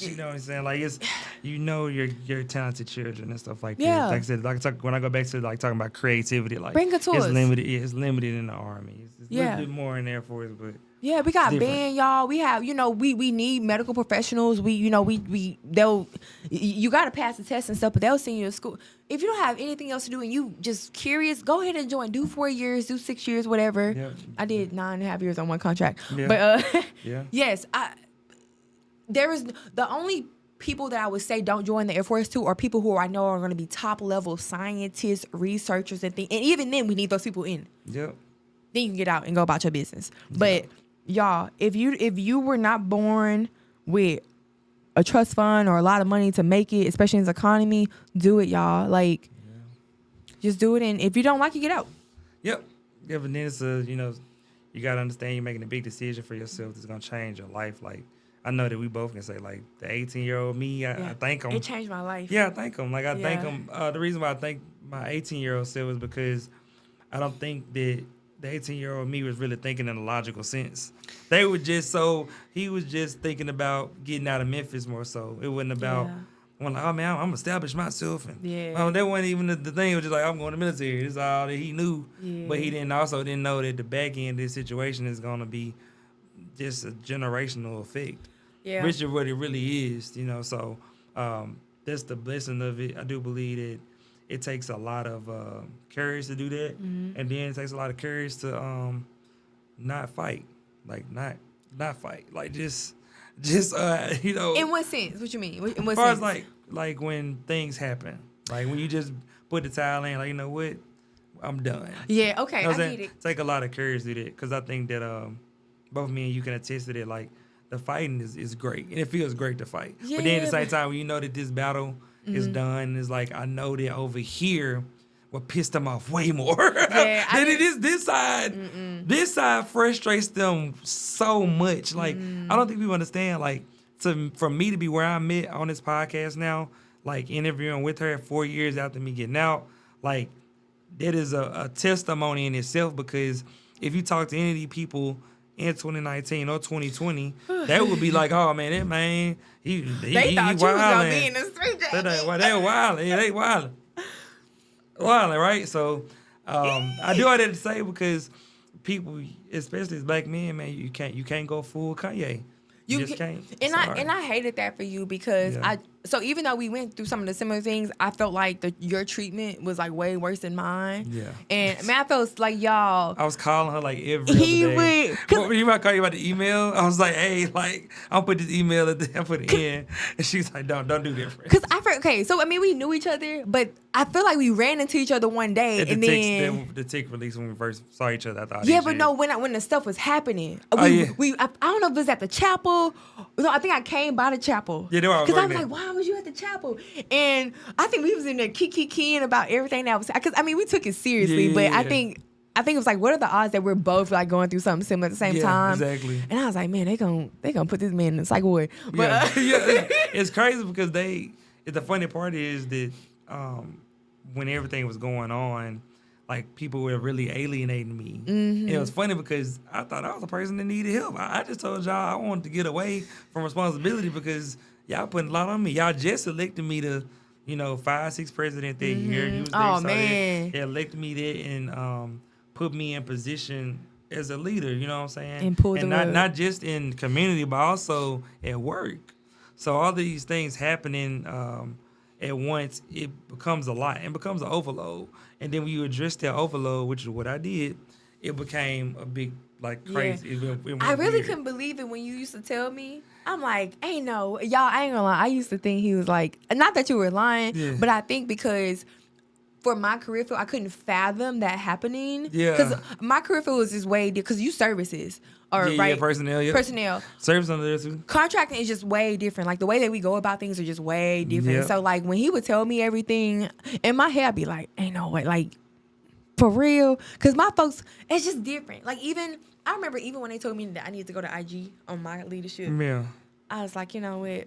you know what I'm saying? Like it's, your talented children and stuff like that. Yeah. Like I said, when I go back to talking about creativity, bring it to us. It's limited in the Army. It's a little bit more in the Air Force, but yeah, we got band, y'all. We have, we need medical professionals. You got to pass the test and stuff, but they'll send you to school. If you don't have anything else to do and you just curious, go ahead and join. Do 4 years, do 6 years, whatever. Yeah. I did 9.5 years on one contract. Yeah. But yes, there is the only people that I would say don't join the Air Force too are people who I know are going to be top level scientists, researchers, and things. And even then, we need those people in. Yep. Then you can get out and go about your business. But y'all, if you were not born with a trust fund or a lot of money to make it, especially in this economy, do it, y'all. Just do it. And if you don't like it, get out. Yep. Yeah, but then it's you got to understand you're making a big decision for yourself that's going to change your life. Like, I know that we both can say, the 18-year-old me, I thank him. It changed my life. Yeah, I thank him. I thank him. The reason why I thank my 18-year-old self is because I don't think that the 18-year-old me was really thinking in a logical sense. He was just thinking about getting out of Memphis more so. It wasn't about I'm like, oh man, I'm established myself, and Yeah. that wasn't even the thing. It was just like, I'm going to the military. This is all that he knew, but he Yeah. didn't know that the back end of this situation is gonna be just a generational effect, Yeah. which is what it really is, So that's the blessing of it. I do believe that it takes a lot of courage to do that, and then it takes a lot of courage to not fight, like not fight, like just In what sense? What you mean? In as what far as sense? like when things happen, like when you just put the towel in, like you know what, I'm done. Yeah. You Okay. know what I I'm saying? get it. Take a lot of courage to do that, because I think that both me and you can attest to that. Like the fighting is great, and it feels great to fight. But then at the Yeah. same time, when you know that this battle is done, it's like I know that over here, what pissed them off way more Yeah. I than it didn't. is this side. This side frustrates them so much. Like I don't think people understand. Like for me to be where I'm at on this podcast now, like interviewing with her 4 years after me getting out, like that is a testimony in itself, because if you talk to any of these people in 2019 or 2020, that would be like, oh man, that man, he They thought you was gonna be in the street. They wilding. Yeah, they wilding. Wilding, right? So I do all that to say, because people, especially as black men, man, you can't go full Kanye. You just can't. And Sorry. I hated that for you, because Yeah. so even though we went through some of the similar things, I felt like your treatment was like way worse than mine. Yeah. And man, I felt like y'all. I was calling her like every He other day. would- 'cause- Well, you might call you about the email. I was like, hey, like I'll put this email at the, I put it in, and she's like, don't do that. Cause okay, so I mean we knew each other, but I feel like we ran into each other one day, At and then the tick release when we first saw each other. I thought, yeah, but no, when the stuff was happening, yeah. I don't know if it was at the chapel. No, I think I came by the chapel. Yeah, they were Because I was working like, why was you at the chapel? And I think we was in there keying about everything that was. Because I mean, we took it seriously, but I Yeah. think it was like, what are the odds that we're both like going through something similar at the same Yeah, time? exactly. And I was like, man, they gonna put this man in the psych ward. But Yeah, it's crazy because the funny part is that when everything was going on, like people were really alienating me. And it was funny because I thought I was a person that needed help. I just told y'all I wanted to get away from responsibility because y'all putting a lot on me. Y'all just elected me to, 5-6 president that year. You was there, Oh, so man. they elected me there and put me in position as a leader. You know what I'm saying? And pulled the rug. not just in community, but also at work. So all these things happening at once, it becomes a lot and becomes an overload. And then when you address that overload, which is what I did, it became a big, crazy. Yeah. It went I really weird. couldn't believe it when you used to tell me. I'm like, ain't no, y'all, I ain't gonna lie. I used to think he was like, not that you were lying, Yeah. but I think because for my career field, I couldn't fathom that happening. Yeah. Because my career field was just way, because you services, or Yeah, right? personnel, yeah. Personnel. Service under there too. Contracting is just way different. Like the way that we go about things are just way different. Yep. So like when he would tell me everything, in my head I'd be like, ain't no way, like for real. Cause my folks, it's just different. Like I remember even when they told me that I needed to go to IG on my leadership, Yeah. I was like, you know what?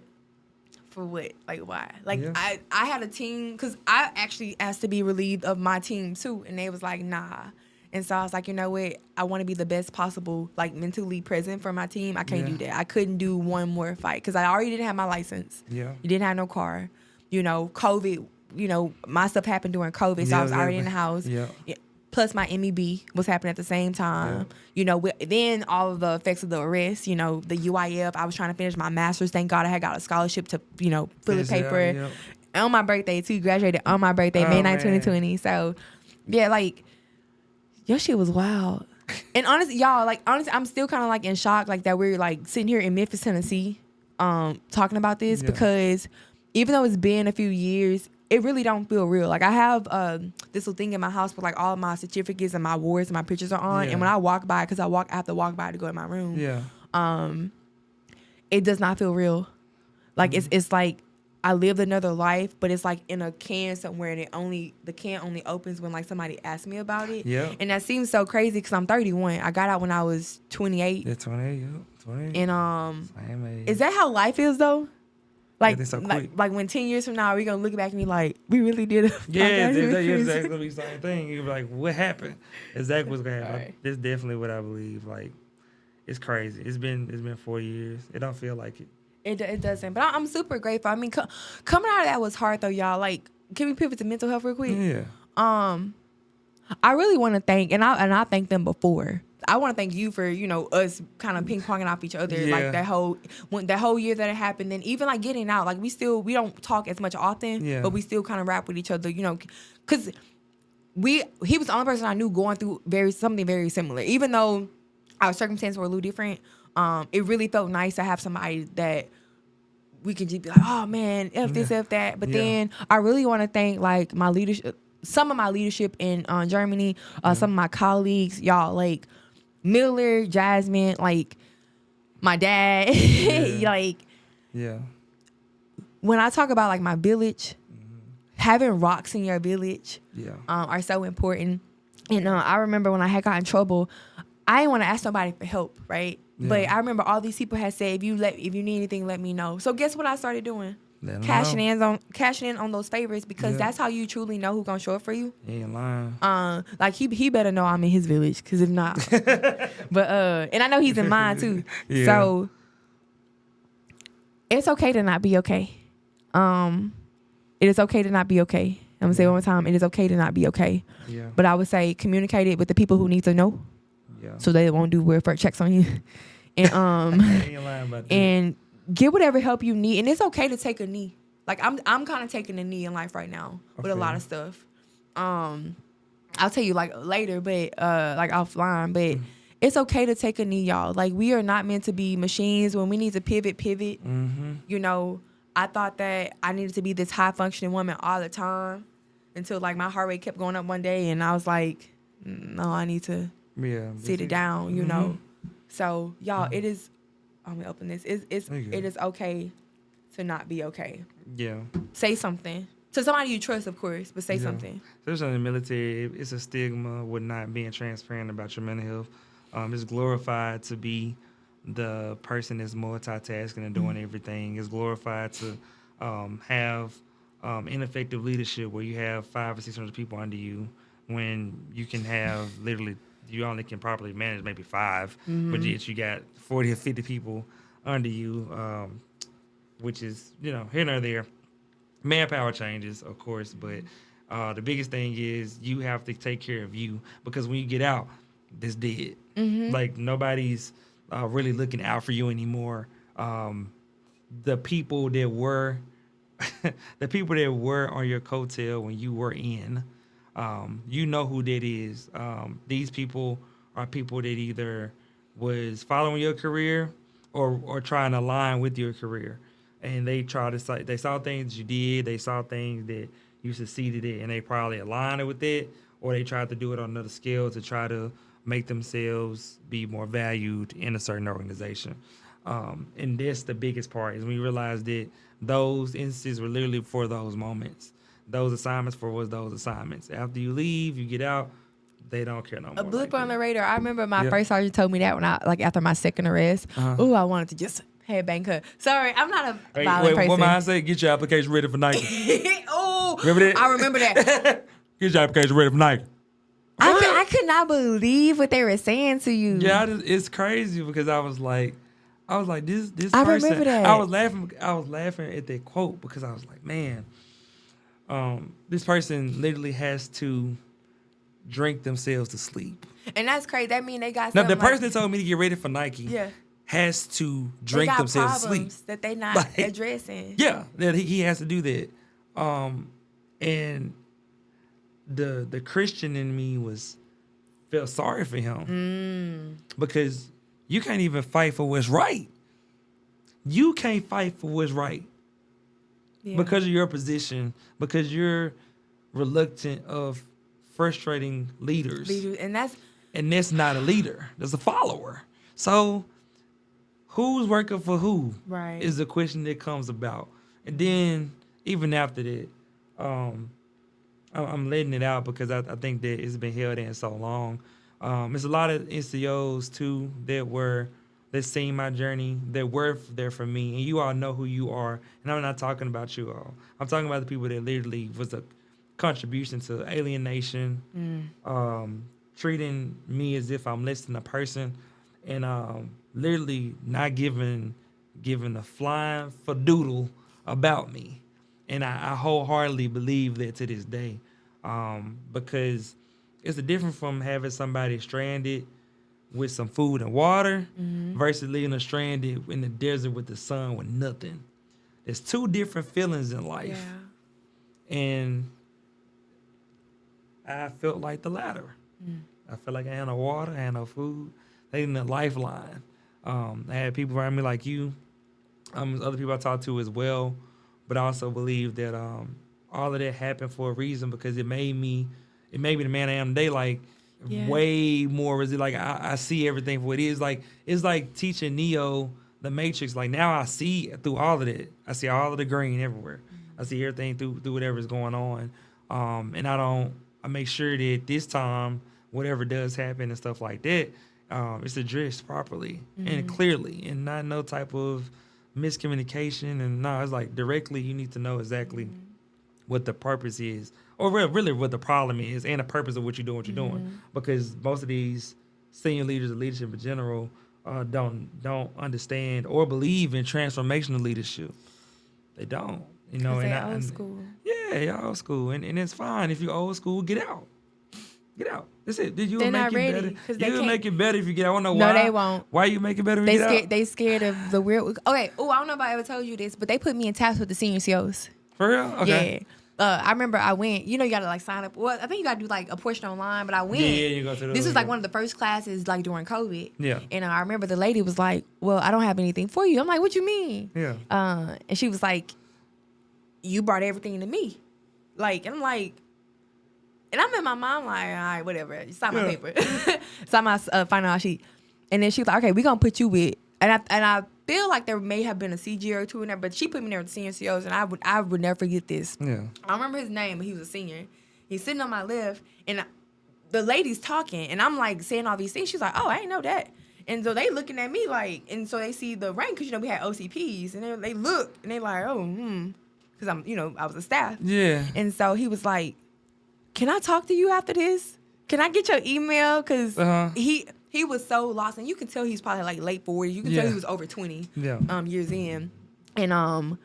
For what? Like why? Like Yeah. I had a team, cause I actually asked to be relieved of my team too, and they was like, nah. And so I was like, you know what? I want to be the best possible, like mentally present for my team. I can't Yeah. do that. I couldn't do one more fight because I already didn't have my license. Yeah. You didn't have no car. COVID. My stuff happened during COVID, so Yeah, I was already yeah. in the house. Yeah. Plus my MEB was happening at the same time. Then all of the effects of the arrest. The UIF. I was trying to finish my master's. Thank God I had got a scholarship to fill the Finish it out, paper. yeah. On my birthday too. Graduated on my birthday, Oh, May 9, man. 2020. So yeah, like your shit was wild. And honestly, I'm still kind of like in shock, like that we're like sitting here in Memphis, Tennessee, talking about this Yeah. because even though it's been a few years, it really don't feel real. Like I have this little thing in my house where like all of my certificates and my awards and my pictures are on. Yeah. And when I walk by, because I have to walk by to go in my room. Yeah. It does not feel real. Like Mm-hmm. it's like I lived another life, but it's like in a can somewhere, and the can only opens when like somebody asks me about it. Yeah. And that seems so crazy because I'm 31. I got out when I was 28. Yeah, 28, yeah. 28. And Same age. is that how life is though? Like, that's so like, quick. like when 10 years from now, are we gonna look back and be like, we really did it? Yeah, that's exactly gonna be the same thing. You're like, what happened? Exactly what's gonna happen. Right. That's definitely what I believe. Like, it's crazy. It's been 4 years. It don't feel like it. It doesn't. But I'm super grateful. I mean, coming out of that was hard though, y'all. Like, can we pivot to mental health real quick? Yeah. I really want to thank, and I thanked them before. I want to thank you for us kind of ping ponging off each other like Yeah. that whole year that it happened. Then even like getting out, like we don't talk as much often, Yeah. but we still kind of rap with each other, because he was the only person I knew going through something very similar. Even though our circumstances were a little different, it really felt nice to have somebody that we could just be like, oh man, F this, Yeah. F that. But Yeah. then I really want to thank like my leadership, some of my leadership in Germany, some of my colleagues, y'all, like Miller, Jasmine, like my dad. Yeah. Like Yeah. when I talk about like my village, having rocks in your village Yeah. are so important. And I remember when I had got in trouble, I didn't want to ask nobody for help, right? Yeah. But I remember all these people had said, if you need anything, let me know. So guess what I started doing? Let 'em Cashing know. in on those favors, because Yeah. that's how you truly know who's gonna show up for you. You ain't lying. Like he better know I'm in his village, because if not, but and I know he's in mine too. Yeah. So it's okay to not be okay. It is okay to not be okay. I'm gonna say it one more time. It is okay to not be okay. Yeah. But I would say communicate it with the people who need to know, Yeah. so they won't do welfare checks on you. And You ain't lying about that. and get whatever help you need. And it's okay to take a knee. Like I'm kind of taking a knee in life right now with a lot of stuff. I'll tell you like later, but like offline. But it's okay to take a knee, y'all. Like we are not meant to be machines. When we need to pivot. Mm-hmm. I thought that I needed to be this high functioning woman all the time, until like my heart rate kept going up one day, and I was like, no, I need to Yeah. sit it down, So y'all, it is. I'm gonna open this. It is okay to not be okay. Yeah. Say something to somebody you trust, of course, but say Yeah. something. Especially in the military, it's a stigma with not being transparent about your mental health. It's glorified to be the person that's multitasking and doing everything. It's glorified to have ineffective leadership where you have 500 or 600 people under you, when you can have literally, you only can properly manage maybe 5, but yet you got 40 or 50 people under you, which is, here nor there. Manpower changes, of course, but the biggest thing is you have to take care of you, because when you get out, it's dead. Like nobody's really looking out for you anymore. The people that were, the people that were on your coattail when you were in, you know who that is. These people are people that either was following your career or trying to align with your career. And they saw things you did, they saw things that you succeeded in, and they probably aligned with it, or they tried to do it on another scale to try to make themselves be more valued in a certain organization. And that's the biggest part, is when you realize that those instances were literally for those moments. Those assignments was those assignments. After you leave, you get out, they don't care no more. A blip like on that. the radar. I remember my Yeah. first sergeant told me that when after my second arrest. Uh-huh. I wanted to just headbang her. Sorry, I'm not a Hey, violent what person. mine say? Get your application ready for Nike. Oh, Remember that? I remember that. Get your application ready for Nike. I could not believe what they were saying to you. Yeah, it's crazy, because I was like this I person. remember that. I was laughing at that quote, because I was like, man, this person literally has to drink themselves to sleep. And that's crazy. That mean they got Now, something the person that told me to get ready for Nike has to they drink got themselves to sleep. problems that they not Like, addressing. Yeah, that he has to do that. And the Christian in me felt sorry for him, because you can't even fight for what's right. You can't fight for what's right because of your position, because you're reluctant of frustrating leaders. And that's not a leader. That's a follower. So who's working for who? Right. Is the question that comes about. And then even after that, I'm letting it out, because I think that it's been held in so long. There's a lot of NCOs too that seen my journey, that were there for me, and you all know who you are. And I'm not talking about you all. I'm talking about the people that literally was a contribution to alienation, treating me as if I'm less than a person, and literally not giving giving a flying fadoodle about me. And I wholeheartedly believe that to this day, because it's a difference from having somebody stranded with some food and water versus leaving them stranded in the desert with the sun with nothing. There's two different feelings in life. Yeah. And I felt like the latter. I felt like I had no water, I had no food. They didn't a lifeline. I had people around me like you, other people I talked to as well, but I also believe that all of that happened for a reason because it made me the man I am today. Like way more resilient. Like I see everything for what it is. Like it's like teaching Neo the Matrix. Like now I see through all of it. I see all of the green everywhere. I see everything through whatever's going on. And I make sure that this time, whatever does happen and stuff like that, it's addressed properly and clearly and not no type of miscommunication. And no, it's like directly you need to know exactly what the purpose is or really what the problem is and the purpose of what you're doing. Because most of these senior leaders of leadership in general don't understand or believe in transformational leadership. They don't. You know, and old school. Yeah, y'all old school, and it's fine if you're old school. Get out, That's it. You'll make it better. You'll make it better if you get out. I don't know why. No, they won't. Why you make it better? If you get out? They scared of the weird. Okay. Oh, I don't know if I ever told you this, but they put me in task with the senior COs. For real? Okay. Yeah. I remember I went. You know, you gotta like sign up. Well, I think you gotta do like a portion online, but I went. Yeah, you go to those. This was like one of the first classes like during COVID. Yeah. And I remember the lady was like, "Well, I don't have anything for you." I'm like, "What you mean?" Yeah. And she was like, "You brought everything to me," like, and I'm like, and I'm in my mind like, all right, whatever. You sign my paper, sign my final sheet, and then she was like, "Okay, we gonna put you with," and I feel like there may have been a CG or two in there, but she put me there with the senior COs, and I would never forget this. Yeah. I don't remember his name, but he was a senior. He's sitting on my left, and the lady's talking, and I'm like saying all these things. She's like, "Oh, I ain't know that." And so they looking at me like, and so they see the rank, because, you know, we had OCPs, and they look, and they like, "Oh, because I'm, you know, I was a staff." Yeah. And so he was like, "Can I talk to you after this? Can I get your email?" Because he was so lost, and you can tell he's probably like late 40s. You can tell he was over 20 years in. And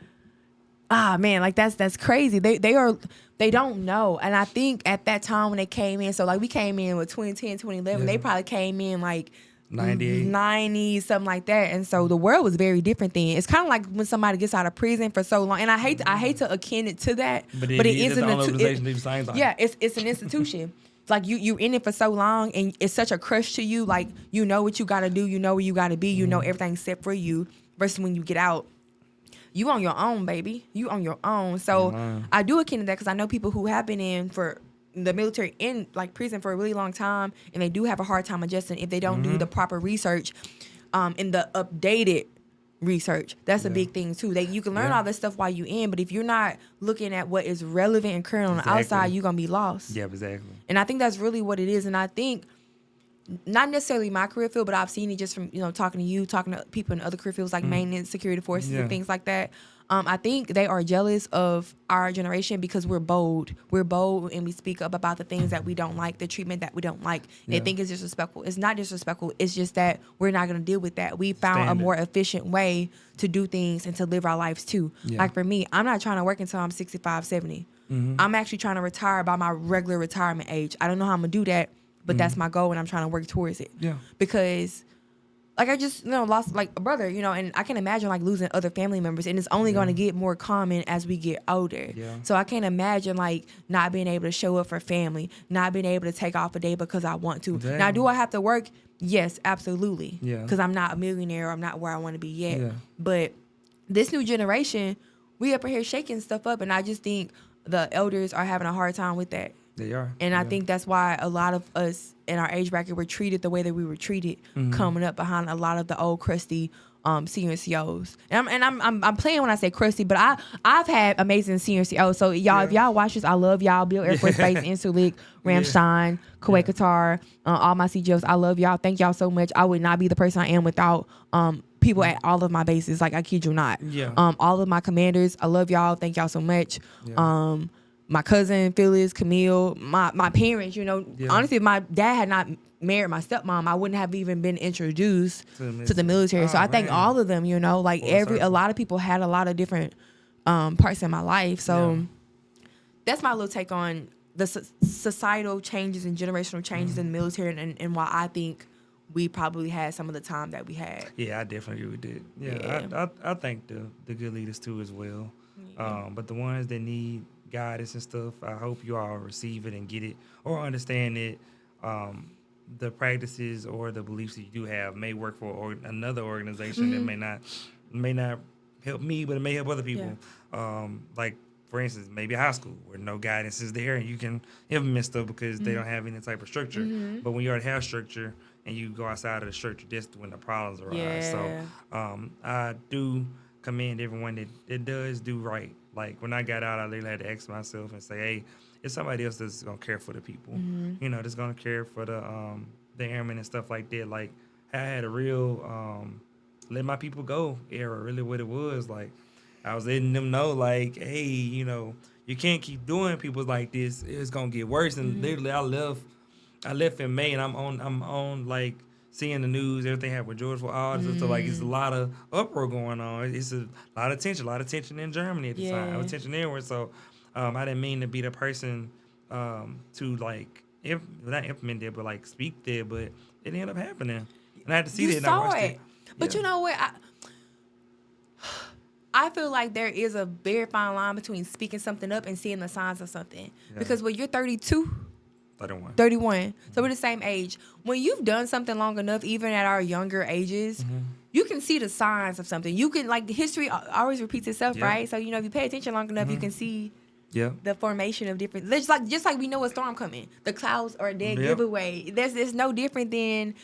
man, like that's crazy. They don't know. And I think at that time when they came in, so like we came in with 2010, 2011, they probably came in like 98, 90, something like that. And so the world was very different then. It's kind of like when somebody gets out of prison for so long, and I hate to akin it to that, but it is an institution. Yeah, it's an institution. Like you in it for so long, and it's such a crush to you. Like, you know what you got to do, you know where you got to be, you know everything's set for you. Versus when you get out, you on your own, baby. You on your own. So I do akin to that because I know people who have been in for the military in like prison for a really long time, and they do have a hard time adjusting if they don't do the proper research, and the updated research. That's a big thing too. You can learn all this stuff while you in, but if you're not looking at what is relevant and current on the outside, you're gonna be lost. Yeah, exactly. And I think that's really what it is. And I think not necessarily my career field, but I've seen it just from, you know, talking to you, talking to people in other career fields like maintenance, security forces, and things like that. I think they are jealous of our generation because we're bold. We're bold, and we speak up about the things that we don't like, the treatment that we don't like. They think it's disrespectful. It's not disrespectful. It's just that we're not going to deal with that. We found a more efficient way to do things and to live our lives too. Like for me, I'm not trying to work until I'm 65, 70. I'm actually trying to retire by my regular retirement age. I don't know how I'm going to do that, but that's my goal, and I'm trying to work towards it. Yeah. Because like I just, you know, lost like a brother, you know, and I can imagine like losing other family members, and it's only going to get more common as we get older. Yeah. So I can't imagine like not being able to show up for family, not being able to take off a day because I want to. Exactly. Now, do I have to work? Yes, absolutely. Yeah. Because I'm not a millionaire. I'm not where I want to be yet. Yeah. But this new generation, we up here shaking stuff up, and I just think the elders are having a hard time with that. They are. And I think that's why a lot of us in our age bracket were treated the way that we were treated coming up behind a lot of the old crusty senior COs. And I'm playing when I say crusty, but I've had amazing senior COs. So y'all, if y'all watch this, I love y'all. Bill Air Force Base, Insulik, Ramstein, Kuwait, Qatar, all my CGOs. I love y'all. Thank y'all so much. I would not be the person I am without people at all of my bases. Like, I kid you not. Yeah. All of my commanders, I love y'all. Thank y'all so much. Yeah. my cousin Phyllis, Camille, my parents. Yeah. Honestly, if my dad had not married my stepmom, I wouldn't have even been introduced to the military. So Oh, I thank man. all of them. Like Full a circle. lot of people had a lot of different parts in my life. So Yeah. that's my little take on the societal changes and generational changes in the military, and why I think we probably had some of the time that we had. Yeah, I definitely agree with that. Yeah, Yeah. I thank the good leaders too as well. Yeah. But the ones that need guidance and stuff, I hope you all receive it and get it or understand it. The practices or the beliefs that you do have may work for another organization that may not help me, but it may help other people. Like for instance, maybe high school where no guidance is there and you can implement stuff because they don't have any type of structure. But when you already have structure and you go outside of the structure, that's when the problems arise. Yeah. So I do commend everyone that does do right. Like when I got out, I literally had to ask myself and say, hey, it's somebody else that's gonna care for the people. That's gonna care for the airmen and stuff like that. Like I had a real let my people go era, really what it was. Like I was letting them know, like, hey, you can't keep doing people like this. It's gonna get worse. And literally, I left in May, and I'm on like seeing the news, everything happened with George for all this. So like, it's a lot of uproar going on. It's a lot of tension in Germany at the time. I was tension everywhere. So I didn't mean to be the person to like not implement it, but like speak there. But it ended up happening, and I had to see that. And I watched it. But you know what? I feel like there is a very fine line between speaking something up and seeing the signs of something. Yeah. Because when you're 32, 31. So we're the same age. When you've done something long enough, even at our younger ages, you can see the signs of something. You can, like, the history always repeats itself, right? So, if you pay attention long enough, you can see the formation of different, just like we know a storm coming. The clouds are a dead giveaway. There's no different than,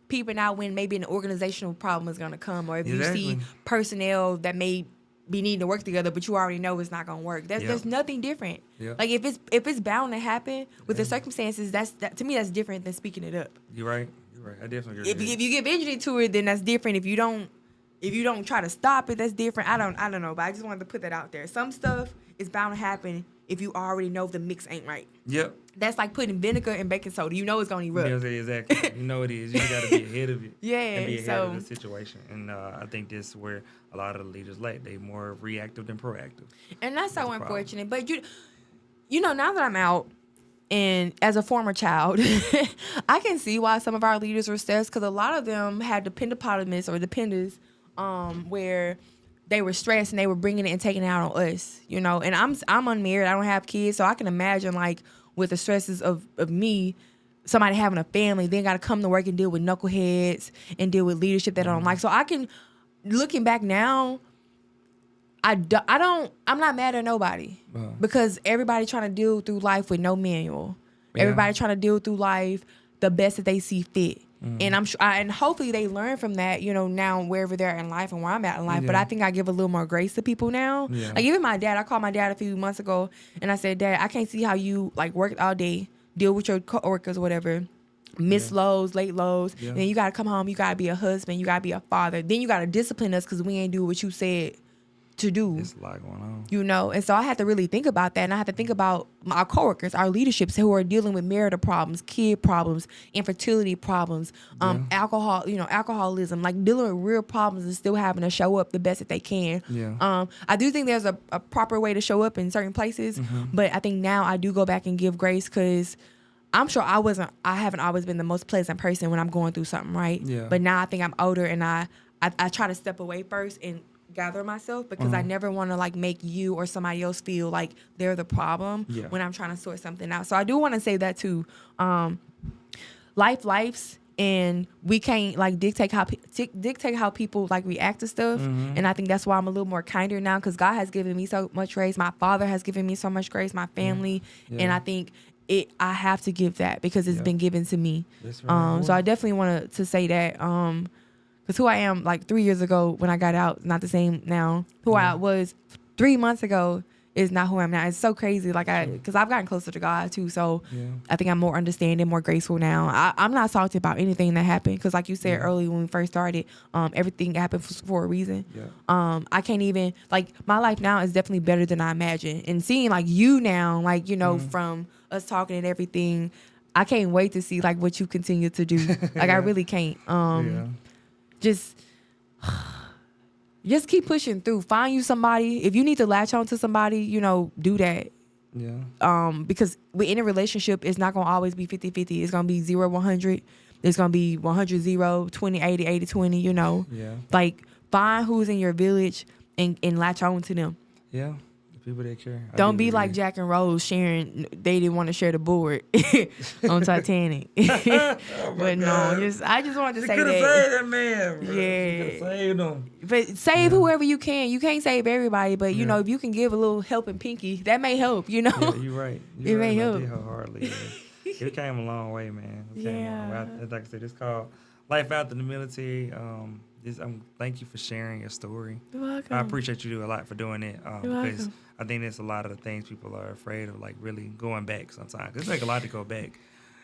peeping out when maybe an organizational problem is going to come, or if you see personnel that may be needing to work together, but you already know it's not going to work. There's nothing different. Like if it's bound to happen with the circumstances, that to me that's different than speaking it up. You're right. I definitely agree. If you give energy to it, then that's different. If you don't try to stop it, that's different. I don't know, but I just wanted to put that out there. Some stuff is bound to happen if you already know the mix ain't right. Yep. That's like putting vinegar and baking soda. You know it's going to erupt. Exactly. You know it is. You got to be ahead of it. And be ahead of the situation. And I think this is where a lot of the leaders lack. They more reactive than proactive. And that's so unfortunate. But now that I'm out, and as a former child, I can see why some of our leaders were stressed, because a lot of them had dependopotamus or dependents, where they were stressed and they were bringing it and taking it out on us, And I'm unmarried. I don't have kids, so I can imagine, like, with the stresses of me, somebody having a family, then got to come to work and deal with knuckleheads and deal with leadership that I don't like. So I can, looking back now, I'm not mad at nobody, because everybody trying to deal through life with no manual. Everybody trying to deal through life the best that they see fit. And I'm sure, and hopefully they learn from that, now wherever they're in life and where I'm at in life. But I think I give a little more grace to people now. Like even my dad, I called my dad a few months ago and I said, Dad, I can't see how you like work all day, deal with your coworkers or whatever, miss loads, late loads. And then you got to come home, you got to be a husband, you got to be a father. Then you got to discipline us because we ain't do what you said to do. There's a lot going on. And so I had to really think about that, and I had to think about our coworkers, our leaderships who are dealing with marital problems, kid problems, infertility problems, alcoholism, like dealing with real problems and still having to show up the best that they can. I do think there's a proper way to show up in certain places, but I think now I do go back and give grace, because I'm sure I haven't always been the most pleasant person when I'm going through something, right? But now I think I'm older, and I try to step away first and gather myself, because I never want to like make you or somebody else feel like they're the problem when I'm trying to sort something out. So I do want to say that too. Life's, and we can't like dictate how people like react to stuff. And I think that's why I'm a little more kinder now, because God has given me so much grace. My father has given me so much grace, my family, and I think I have to give that, because it's been given to me. So I definitely wanted to say that. Because who I am, like 3 years ago when I got out, not the same now. Who I was 3 months ago is not who I'm now. It's so crazy. Like because I've gotten closer to God too. So I think I'm more understanding, more graceful now. I'm not salty about anything that happened. Cause like you said earlier when we first started, everything happened for a reason. Yeah. I can't even like my life now is definitely better than I imagined. And seeing like you now, like, you know, from us talking and everything, I can't wait to see like what you continue to do. Like I really can't. Just keep pushing through. Find you somebody. If you need to latch on to somebody, you know, do that. Yeah. Because in a relationship, it's not going to always be 50-50. It's going to be 0-100. It's going to be 100-0, 20-80, 80-20, you know. Yeah. Like, find who's in your village and latch on to them. Yeah. The people that care. Don't be like Jack and Rose sharing. They didn't want to share the board on Titanic. But no, I just wanted to say could have that. saved that man, bro. Yeah. You could have saved him. But save whoever you can. You can't save everybody, but you know, if you can give a little helping pinky, that may help. You know. Yeah, you're right. It may help. It hardly. It came a long way, man. It came a long way. Like I said, it's called Life After the Military. Thank you for sharing your story. You're welcome. I appreciate you a lot for doing it because welcome. I think there's a lot of the things people are afraid of, like really going back sometimes. It's like a lot to go back.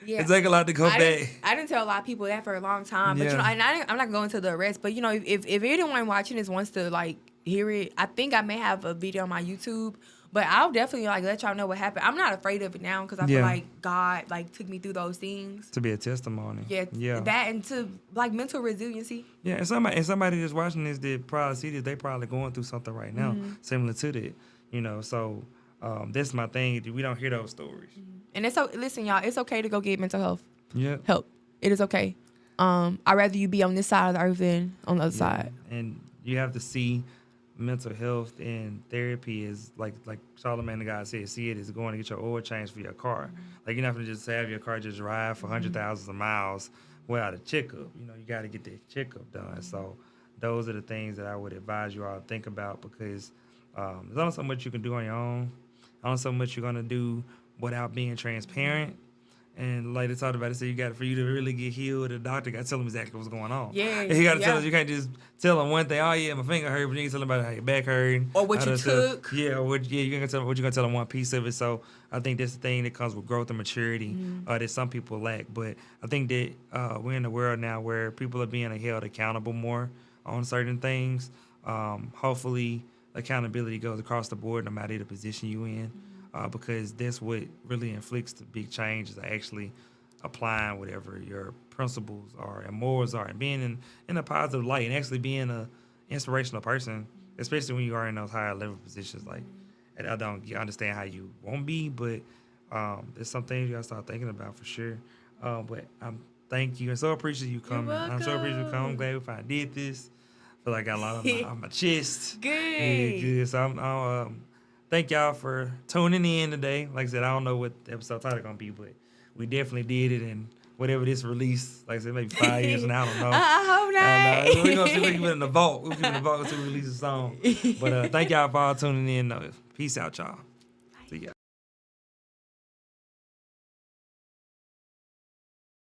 Yeah. It's like a lot to go back. I didn't tell a lot of people that for a long time, but you know, and I'm not going to the arrest. But you know, if anyone watching this wants to like hear it, I think I may have a video on my YouTube. But I'll definitely like let y'all know what happened. I'm not afraid of it now because I feel like God like took me through those things to be a testimony. Yeah. That and to like mental resiliency. Yeah, and somebody that's watching this that probably see this, they probably going through something right now similar to that. You know, so that's my thing. We don't hear those stories. And listen, y'all, it's okay to go get mental health help. It is okay. I'd rather you be on this side of the earth than on the other side. And you have to see mental health and therapy is like Charlamagne the God said, see it as going to get your oil changed for your car. Like you're not gonna just have your car just drive for hundred thousands of miles without a checkup. You know, you got to get that checkup done. So those are the things that I would advise you all to think about because there's only so much you can do on your own. Only so much you're gonna do without being transparent. And like they talked about, it said for you to really get healed, the doctor got to tell them exactly what's going on. Yeah, and he got to tell us. You can't just tell them one thing. Oh yeah, my finger hurt, but you can tell them about how your back hurt or what you took. You're gonna tell them what you're gonna tell them one piece of it. So I think that's the thing that comes with growth and maturity that some people lack. But I think that we're in a world now where people are being held accountable more on certain things. Hopefully, accountability goes across the board, no matter the position you in. Because that's what really inflicts the big change is actually applying whatever your principles are and morals are and being in a positive light and actually being an inspirational person, especially when you are in those higher level positions. Like, and I don't understand how you won't be, but there's some things you got to start thinking about for sure. But thank you and so appreciate you coming. I'm so appreciative you coming. I'm glad we finally did this. I feel like I got a lot on my chest. Good. Yeah, good. So I'm thank y'all for tuning in today. Like I said, I don't know what the episode title gonna be, but we definitely did it. And whatever this release, like I said, maybe 5 years from now, I don't know. I hope not. We're gonna see if we can put it in the vault. We'll keep it in the vault until we release a song. But thank y'all for all tuning in. Peace out, y'all. See ya.